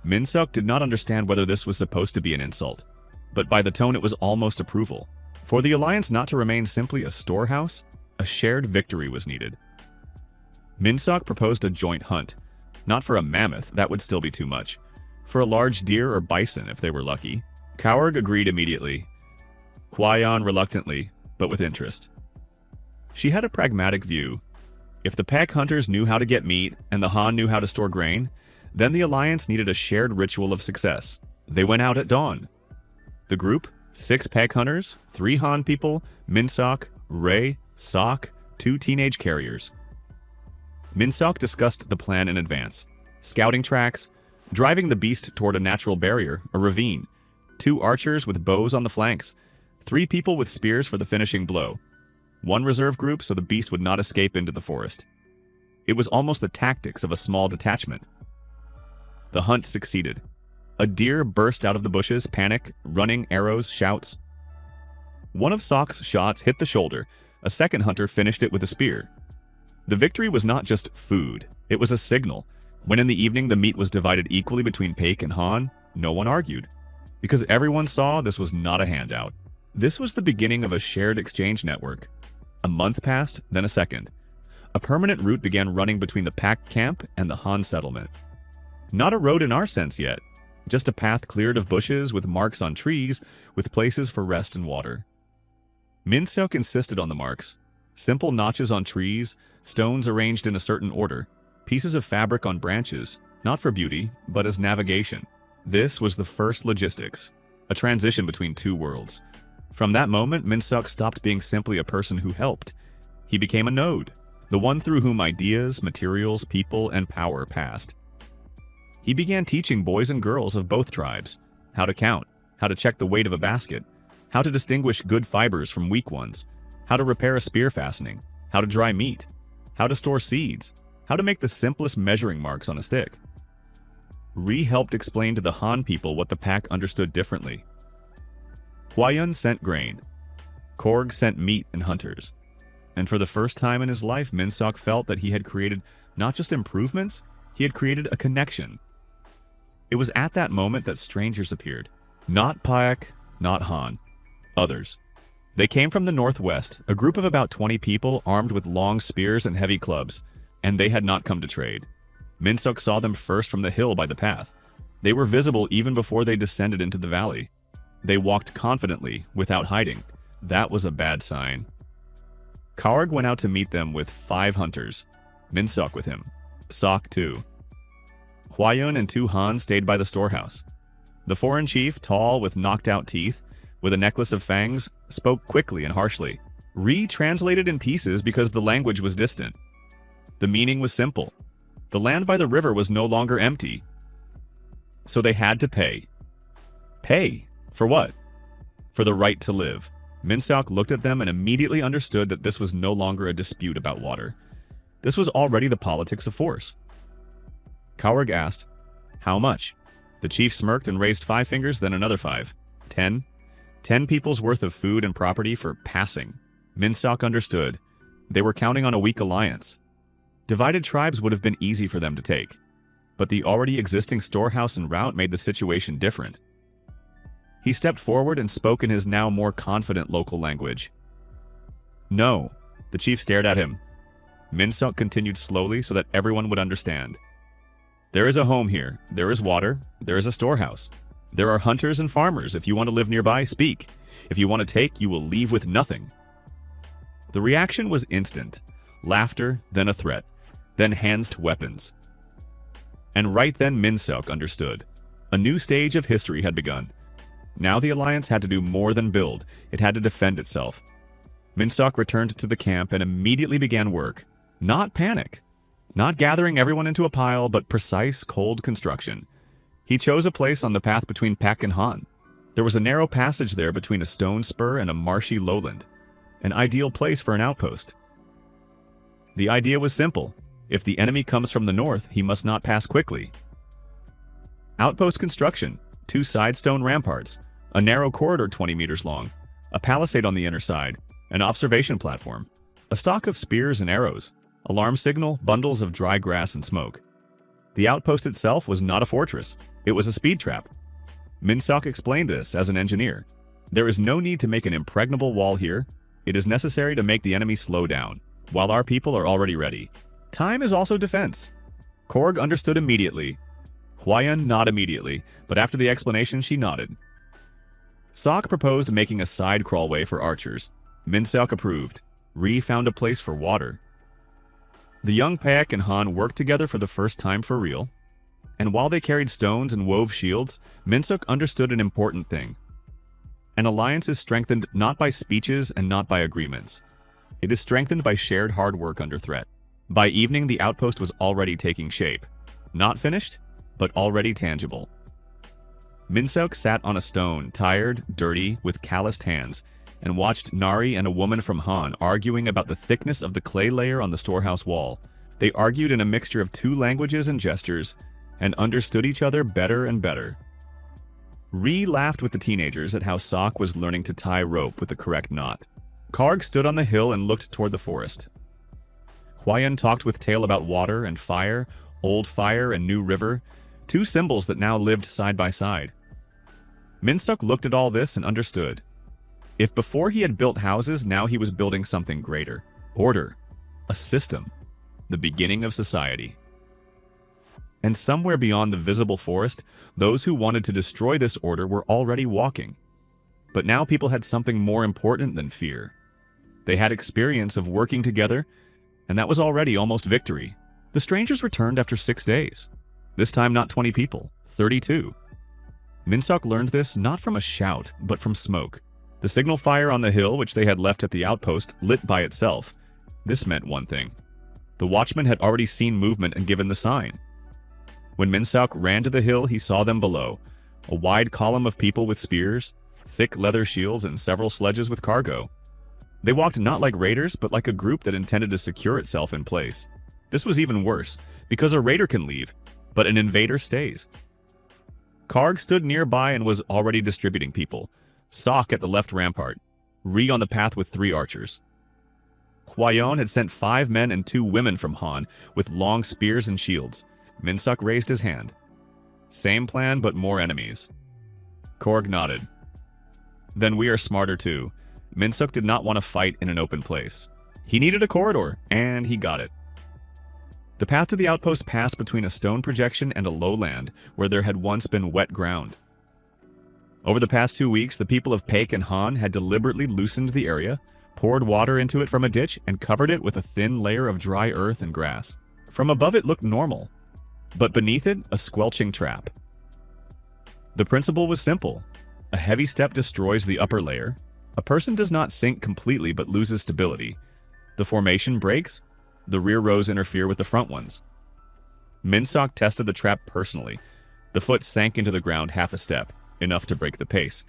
Min-seok did not understand whether this was supposed to be an insult, but by the tone it was almost approval. For the alliance not to remain simply a storehouse, a shared victory was needed. Min-seok proposed a joint hunt, not for a mammoth, that would still be too much, for a large deer or bison if they were lucky. Kaorg agreed immediately. Hwayeon reluctantly, but with interest. She had a pragmatic view. If the pack hunters knew how to get meat and the Han knew how to store grain, then the alliance needed a shared ritual of success. They went out at dawn. The group, 6 pack hunters, 3 Han people, Min-seok, Ray, Sok, 2 teenage carriers. Min-seok discussed the plan in advance. Scouting tracks, driving the beast toward a natural barrier, a ravine, 2 archers with bows on the flanks, 3 people with spears for the finishing blow, 1 reserve group so the beast would not escape into the forest. It was almost the tactics of a small detachment. The hunt succeeded. A deer burst out of the bushes, panic, running, arrows, shouts. One of Sok's shots hit the shoulder. A second hunter finished it with a spear. The victory was not just food, it was a signal. When in the evening the meat was divided equally between Paik and Han, no one argued, because everyone saw this was not a handout. This was the beginning of a shared exchange network. A month passed, then a second. A permanent route began running between the Pack camp and the Han settlement. Not a road in our sense yet, just a path cleared of bushes with marks on trees, with places for rest and water. Min-seok insisted on the marks. Simple notches on trees, stones arranged in a certain order, pieces of fabric on branches, not for beauty, but as navigation. This was the first logistics, a transition between 2 worlds. From that moment, Min-seok stopped being simply a person who helped. He became a node, the one through whom ideas, materials, people, and power passed. He began teaching boys and girls of both tribes how to count, how to check the weight of a basket, how to distinguish good fibers from weak ones, how to repair a spear fastening, how to dry meat, how to store seeds, how to make the simplest measuring marks on a stick. Ri helped explain to the Han people what the pack understood differently. Hwayeon sent grain. Korg sent meat and hunters. And for the first time in his life, Min-seok felt that he had created not just improvements, he had created a connection. It was at that moment that strangers appeared. Not Paek, not Han. Others. They came from the northwest, a group of about 20 people armed with long spears and heavy clubs, and they had not come to trade. Min-seok saw them first from the hill by the path. They were visible even before they descended into the valley. They walked confidently, without hiding. That was a bad sign. Kaorg went out to meet them with 5 hunters. Min-seok with him. Sok too. Hwayeon and 2 Han stayed by the storehouse. The foreign chief, tall with knocked-out teeth, with a necklace of fangs, spoke quickly and harshly. Ri translated in pieces because the language was distant. The meaning was simple. The land by the river was no longer empty. So they had to pay. Pay? For what? For the right to live. Min-seok looked at them and immediately understood that this was no longer a dispute about water. This was already the politics of force. Kaorg asked, "How much?" The chief smirked and raised 5 fingers, then another 5. 10? 10 people's worth of food and property for passing. Min-seok understood. They were counting on a weak alliance. Divided tribes would have been easy for them to take, but the already existing storehouse and route made the situation different. He stepped forward and spoke in his now more confident local language. "No." The chief stared at him. Min-seok continued slowly so that everyone would understand. "There is a home here. There is water. There is a storehouse. There are hunters and farmers. If you want to live nearby, speak. If you want to take, you will leave with nothing." The reaction was instant. Laughter, then a threat, then hands to weapons. And right then Min-seok understood. A new stage of history had begun. Now the alliance had to do more than build, it had to defend itself. Minsok returned to the camp and immediately began work. Not panic. Not gathering everyone into a pile, but precise, cold construction. He chose a place on the path between Paek and Han. There was a narrow passage there between a stone spur and a marshy lowland. An ideal place for an outpost. The idea was simple. If the enemy comes from the north, he must not pass quickly. Outpost construction. 2 side stone ramparts. A narrow corridor 20 meters long. A palisade on the inner side. An observation platform. A stock of spears and arrows. Alarm signal, bundles of dry grass and smoke. The outpost itself was not a fortress. It was a speed trap. Minsok explained this as an engineer. There is no need to make an impregnable wall here. It is necessary to make the enemy slow down, while our people are already ready. Time is also defense. Korg understood immediately. Hwayan not immediately, but after the explanation she nodded. Sok proposed making a side crawlway for archers. Minsok approved. Ri found a place for water. The young Paek and Han worked together for the first time for real. And while they carried stones and wove shields, Minsok understood an important thing. An alliance is strengthened not by speeches and not by agreements. It is strengthened by shared hard work under threat. By evening, the outpost was already taking shape. Not finished, but already tangible. Minsok sat on a stone, tired, dirty, with calloused hands, and watched Nari and a woman from Han arguing about the thickness of the clay layer on the storehouse wall. They argued in a mixture of 2 languages and gestures, and understood each other better and better. Ri laughed with the teenagers at how Sok was learning to tie rope with the correct knot. Karg stood on the hill and looked toward the forest. Hwayan talked with Tail about water and fire, old fire and new river, 2 symbols that now lived side by side. Minsok looked at all this and understood. If before he had built houses, now he was building something greater. Order. A system. The beginning of society. And somewhere beyond the visible forest, those who wanted to destroy this order were already walking. But now people had something more important than fear. They had experience of working together, and that was already almost victory. The strangers returned after 6 days. This time not 20 people, 32. Minsok learned this not from a shout, but from smoke. The signal fire on the hill, which they had left at the outpost, lit by itself. This meant one thing. The watchman had already seen movement and given the sign. When Minsok ran to the hill, he saw them below. A wide column of people with spears, thick leather shields, and several sledges with cargo. They walked not like raiders, but like a group that intended to secure itself in place. This was even worse, because a raider can leave, but an invader stays. Karg stood nearby and was already distributing people. Sok at the left rampart, Ri on the path with 3 archers. Hwayan had sent 5 men and 2 women from Han with long spears and shields. Minsok raised his hand. Same plan, but more enemies. Korg nodded. Then we are smarter too. Minsok did not want to fight in an open place. He needed a corridor, and he got it. The path to the outpost passed between a stone projection and a lowland where there had once been wet ground. Over the past 2 weeks, the people of Paek and Han had deliberately loosened the area, poured water into it from a ditch, and covered it with a thin layer of dry earth and grass. From above it looked normal, but beneath it, a squelching trap. The principle was simple. A heavy step destroys the upper layer. A person does not sink completely but loses stability. The formation breaks. The rear rows interfere with the front ones. Minsok tested the trap personally. The foot sank into the ground half a step, enough to break the pace.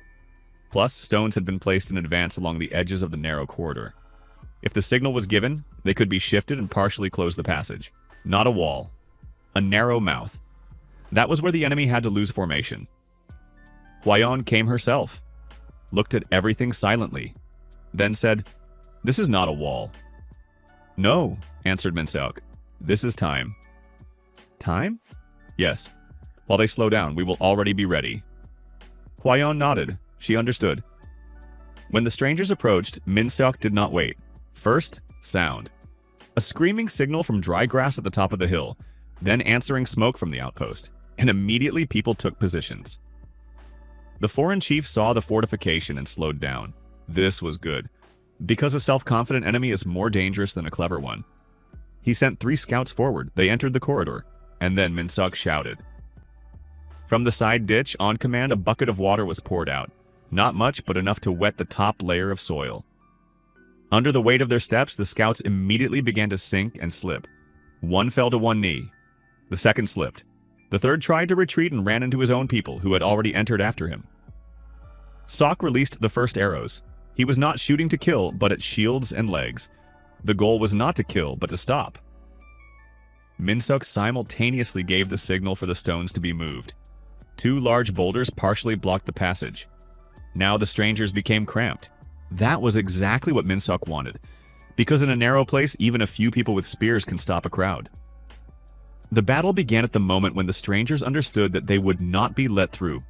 Plus, stones had been placed in advance along the edges of the narrow corridor. If the signal was given, they could be shifted and partially close the passage. Not a wall. A narrow mouth. That was where the enemy had to lose formation. Hwayan came herself, looked at everything silently, then said, "This is not a wall." "No," answered Minsok. "This is time." "Time?" "Yes. While they slow down, we will already be ready." Hwayan nodded. She understood. When the strangers approached, Minsok did not wait. First, sound. A screaming signal from dry grass at the top of the hill, then answering smoke from the outpost, and immediately people took positions. The foreign chief saw the fortification and slowed down. This was good, because a self-confident enemy is more dangerous than a clever one. He sent 3 scouts forward. They entered the corridor, and then Minsok shouted, From the side ditch, on command, a bucket of water was poured out. Not much, but enough to wet the top layer of soil. Under the weight of their steps, the scouts immediately began to sink and slip. One fell to one knee. The second slipped. The third tried to retreat and ran into his own people, who had already entered after him. Sok released the first arrows. He was not shooting to kill, but at shields and legs. The goal was not to kill, but to stop. Minsuk simultaneously gave the signal for the stones to be moved. Two large boulders partially blocked the passage. Now the strangers became cramped. That was exactly what Minsuk wanted, because in a narrow place, even a few people with spears can stop a crowd. The battle began at the moment when the strangers understood that they would not be let through.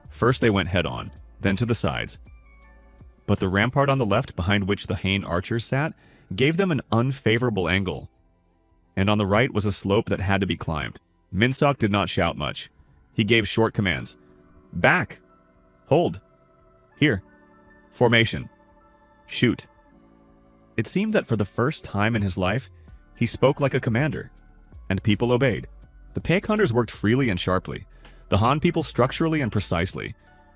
First they went head-on, then to the sides. But the rampart on the left, behind which the Hain archers sat, gave them an unfavorable angle. And on the right was a slope that had to be climbed. Minsuk did not shout much. He gave short commands. Back! Hold! Here! Formation! Shoot! It seemed that for the first time in his life, he spoke like a commander, and people obeyed. The Paek hunters worked freely and sharply, the Han people structurally and precisely.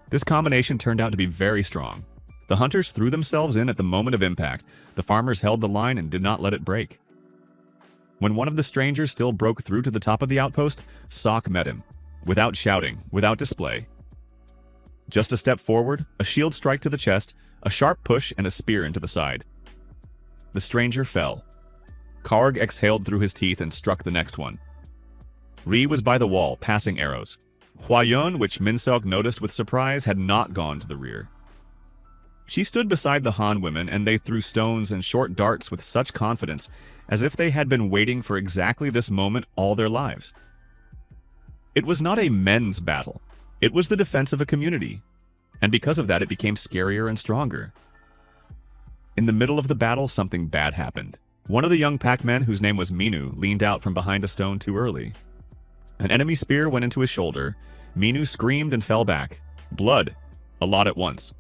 This combination turned out to be very strong. The hunters threw themselves in at the moment of impact. The farmers held the line and did not let it break. When one of the strangers still broke through to the top of the outpost, Sok met him, without shouting, without display. Just a step forward, a shield strike to the chest, a sharp push, and a spear into the side. The stranger fell. Karg exhaled through his teeth and struck the next one. Ri was by the wall, passing arrows. Huayun, which Minsuk noticed with surprise, had not gone to the rear. She stood beside the Han women, and they threw stones and short darts with such confidence, as if they had been waiting for exactly this moment all their lives. It was not a men's battle. It was the defense of a community, and because of that it became scarier and stronger. In the middle of the battle, something bad happened. One of the young packmen, whose name was Minu, leaned out from behind a stone too early. An enemy spear went into his shoulder. Minu screamed and fell back. Blood. A lot at once.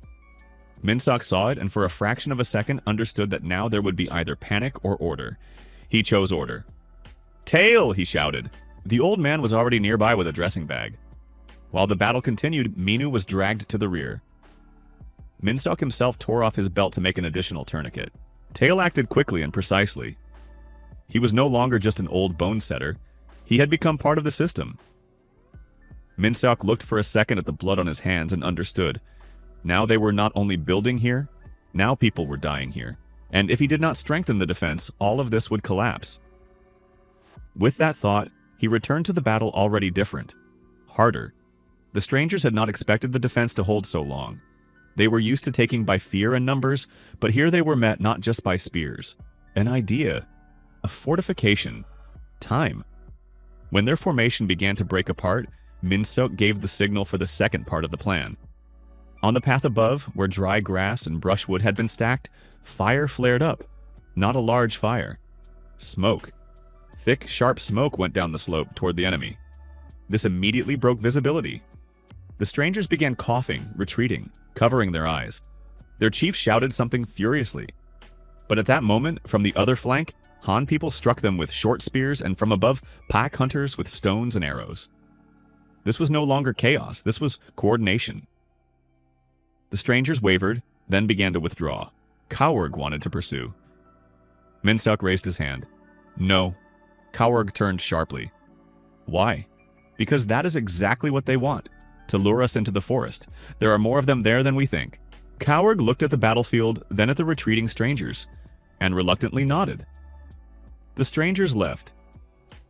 Minsuk saw it, and for a fraction of a second understood that now there would be either panic or order. He chose order. Tail! He shouted. The old man was already nearby with a dressing bag. While the battle continued, Minu was dragged to the rear. Minsuk himself tore off his belt to make an additional tourniquet. Tail acted quickly and precisely. He was no longer just an old bone setter. He had become part of the system. Minsuk looked for a second at the blood on his hands and understood. Now they were not only building here, now people were dying here. And if he did not strengthen the defense, all of this would collapse. With that thought, he returned to the battle already different. Harder. The strangers had not expected the defense to hold so long. They were used to taking by fear and numbers, but here they were met not just by spears. An idea. A fortification. Time. When their formation began to break apart, Minsuk gave the signal for the second part of the plan. On the path above, where dry grass and brushwood had been stacked, fire flared up. Not a large fire. Smoke. Thick, sharp smoke went down the slope toward the enemy. This immediately broke visibility. The strangers began coughing, retreating, covering their eyes. Their chief shouted something furiously. But at that moment, from the other flank, Han people struck them with short spears, and from above, pack hunters with stones and arrows. This was no longer chaos, this was coordination. The strangers wavered, then began to withdraw. Kaurg wanted to pursue. Minsuk raised his hand. No. Kaurg turned sharply. Why? Because that is exactly what they want. To lure us into the forest. There are more of them there than we think. Kaurg looked at the battlefield, then at the retreating strangers, and reluctantly nodded. The strangers left.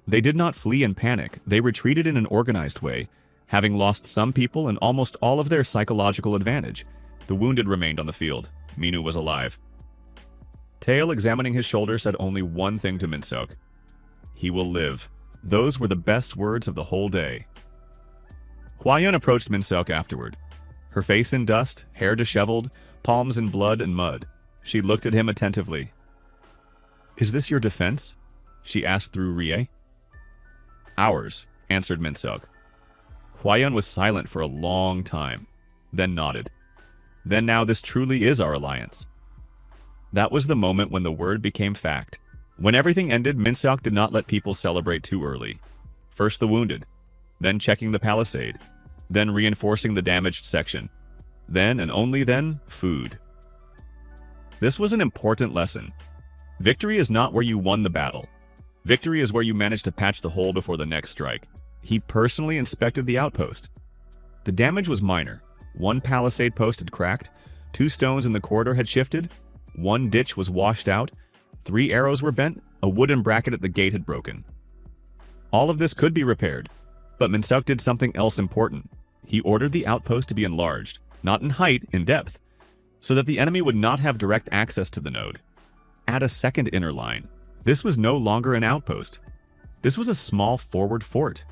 They did not flee in panic, they retreated in an organized way, having lost some people and almost all of their psychological advantage. The wounded remained on the field. Minu was alive. Tail, examining his shoulder, said only one thing to Minsuk. He will live. Those were the best words of the whole day. Huayun approached Minsuk afterward. Her face in dust, hair disheveled, palms in blood and mud. She looked at him attentively. Is this your defense? She asked through Rie. Ours, answered Minsuk. Huayun was silent for a long time, then nodded. Then now this truly is our alliance. That was the moment when the word became fact. When everything ended, Minsuk did not let people celebrate too early. First the wounded. then checking the palisade, then reinforcing the damaged section, then and only then, food. This was an important lesson. Victory is not where you won the battle. Victory is where you managed to patch the hole before the next strike. He personally inspected the outpost. The damage was minor. One palisade post had cracked, 2 stones in the corridor had shifted, 1 ditch was washed out, 3 arrows were bent, a wooden bracket at the gate had broken. All of this could be repaired, but Minsuk did something else important. He ordered the outpost to be enlarged, not in height, in depth, so that the enemy would not have direct access to the node. Add a second inner line. This was no longer an outpost. This was a small forward fort.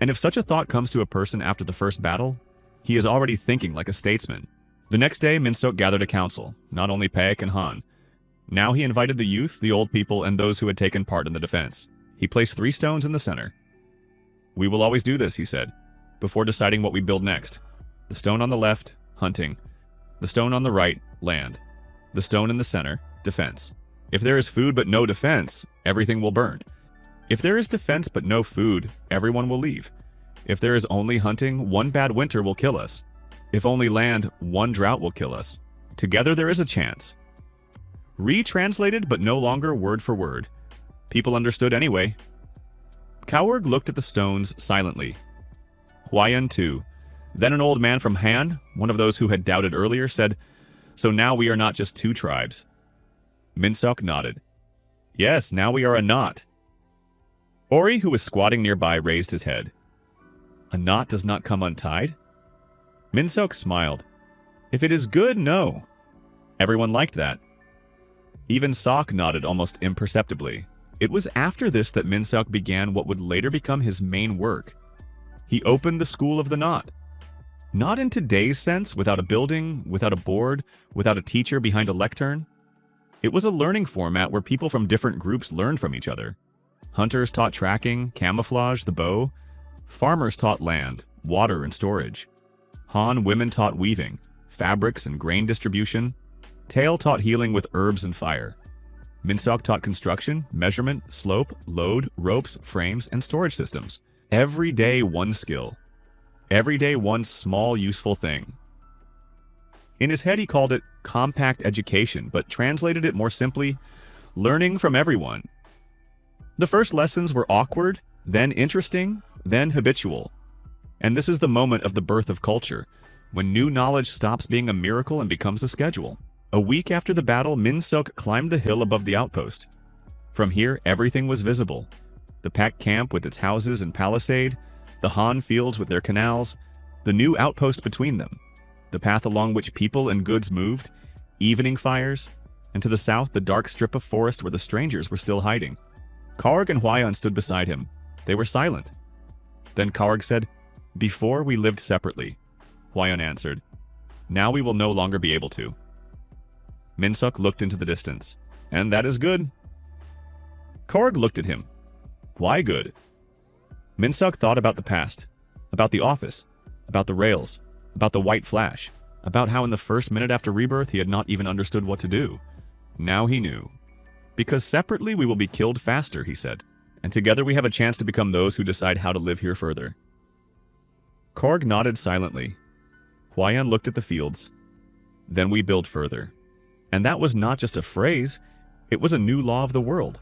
And if such a thought comes to a person after the first battle, he is already thinking like a statesman. The next day, Minsuk gathered a council, not only Paek and Han. Now he invited the youth, the old people, and those who had taken part in the defense. He placed 3 stones in the center. "We will always do this," he said, before deciding what we build next. The stone on the left, hunting. The stone on the right, land. The stone in the center, defense. If there is food but no defense, everything will burn. If there is defense but no food, everyone will leave. If there is only hunting, 1 bad winter will kill us. If only land, 1 drought will kill us. Together there is a chance. Retranslated but no longer word for word. People understood anyway. Kaurg looked at the stones silently. Huayan too. Then an old man from Han, one of those who had doubted earlier, said, "So now we are not just 2 tribes." Minsuk nodded. "Yes, now we are a knot." Ori, who was squatting nearby, raised his head. "A knot does not come untied?" Minsuk smiled. "If it is good, no." Everyone liked that. Even Sok nodded almost imperceptibly. It was after this that Minsuk began what would later become his main work. He opened the School of the Knot. Not in today's sense, without a building, without a board, without a teacher behind a lectern. It was a learning format where people from different groups learned from each other. Hunters taught tracking, camouflage, the bow. Farmers taught land, water, and storage. Han women taught weaving, fabrics, and grain distribution. Tail taught healing with herbs and fire. Minsuk taught construction, measurement, slope, load, ropes, frames, and storage systems. Every day 1 skill. Every day 1 small useful thing. In his head he called it compact education, but translated it more simply, learning from everyone. The first lessons were awkward, then interesting, then habitual. And this is the moment of the birth of culture, when new knowledge stops being a miracle and becomes a schedule. A week after the battle, Minsuk climbed the hill above the outpost. From here, everything was visible. The packed camp with its houses and palisade, the Han fields with their canals, the new outpost between them, the path along which people and goods moved, evening fires, and to the south the dark strip of forest where the strangers were still hiding. Kaurg and Huayan stood beside him. They were silent. Then Kaurg said, "Before we lived separately." Huayan answered, "Now we will no longer be able to." Minsuk looked into the distance. "And that is good." Kaurg looked at him. "Why good?" Minsuk thought about the past, about the office, about the rails, about the white flash, about how in the first minute after rebirth he had not even understood what to do. Now he knew. "Because separately we will be killed faster," he said, "and together we have a chance to become those who decide how to live here further." Kaurg nodded silently. Huayan looked at the fields. "Then we build further." And that was not just a phrase, it was a new law of the world.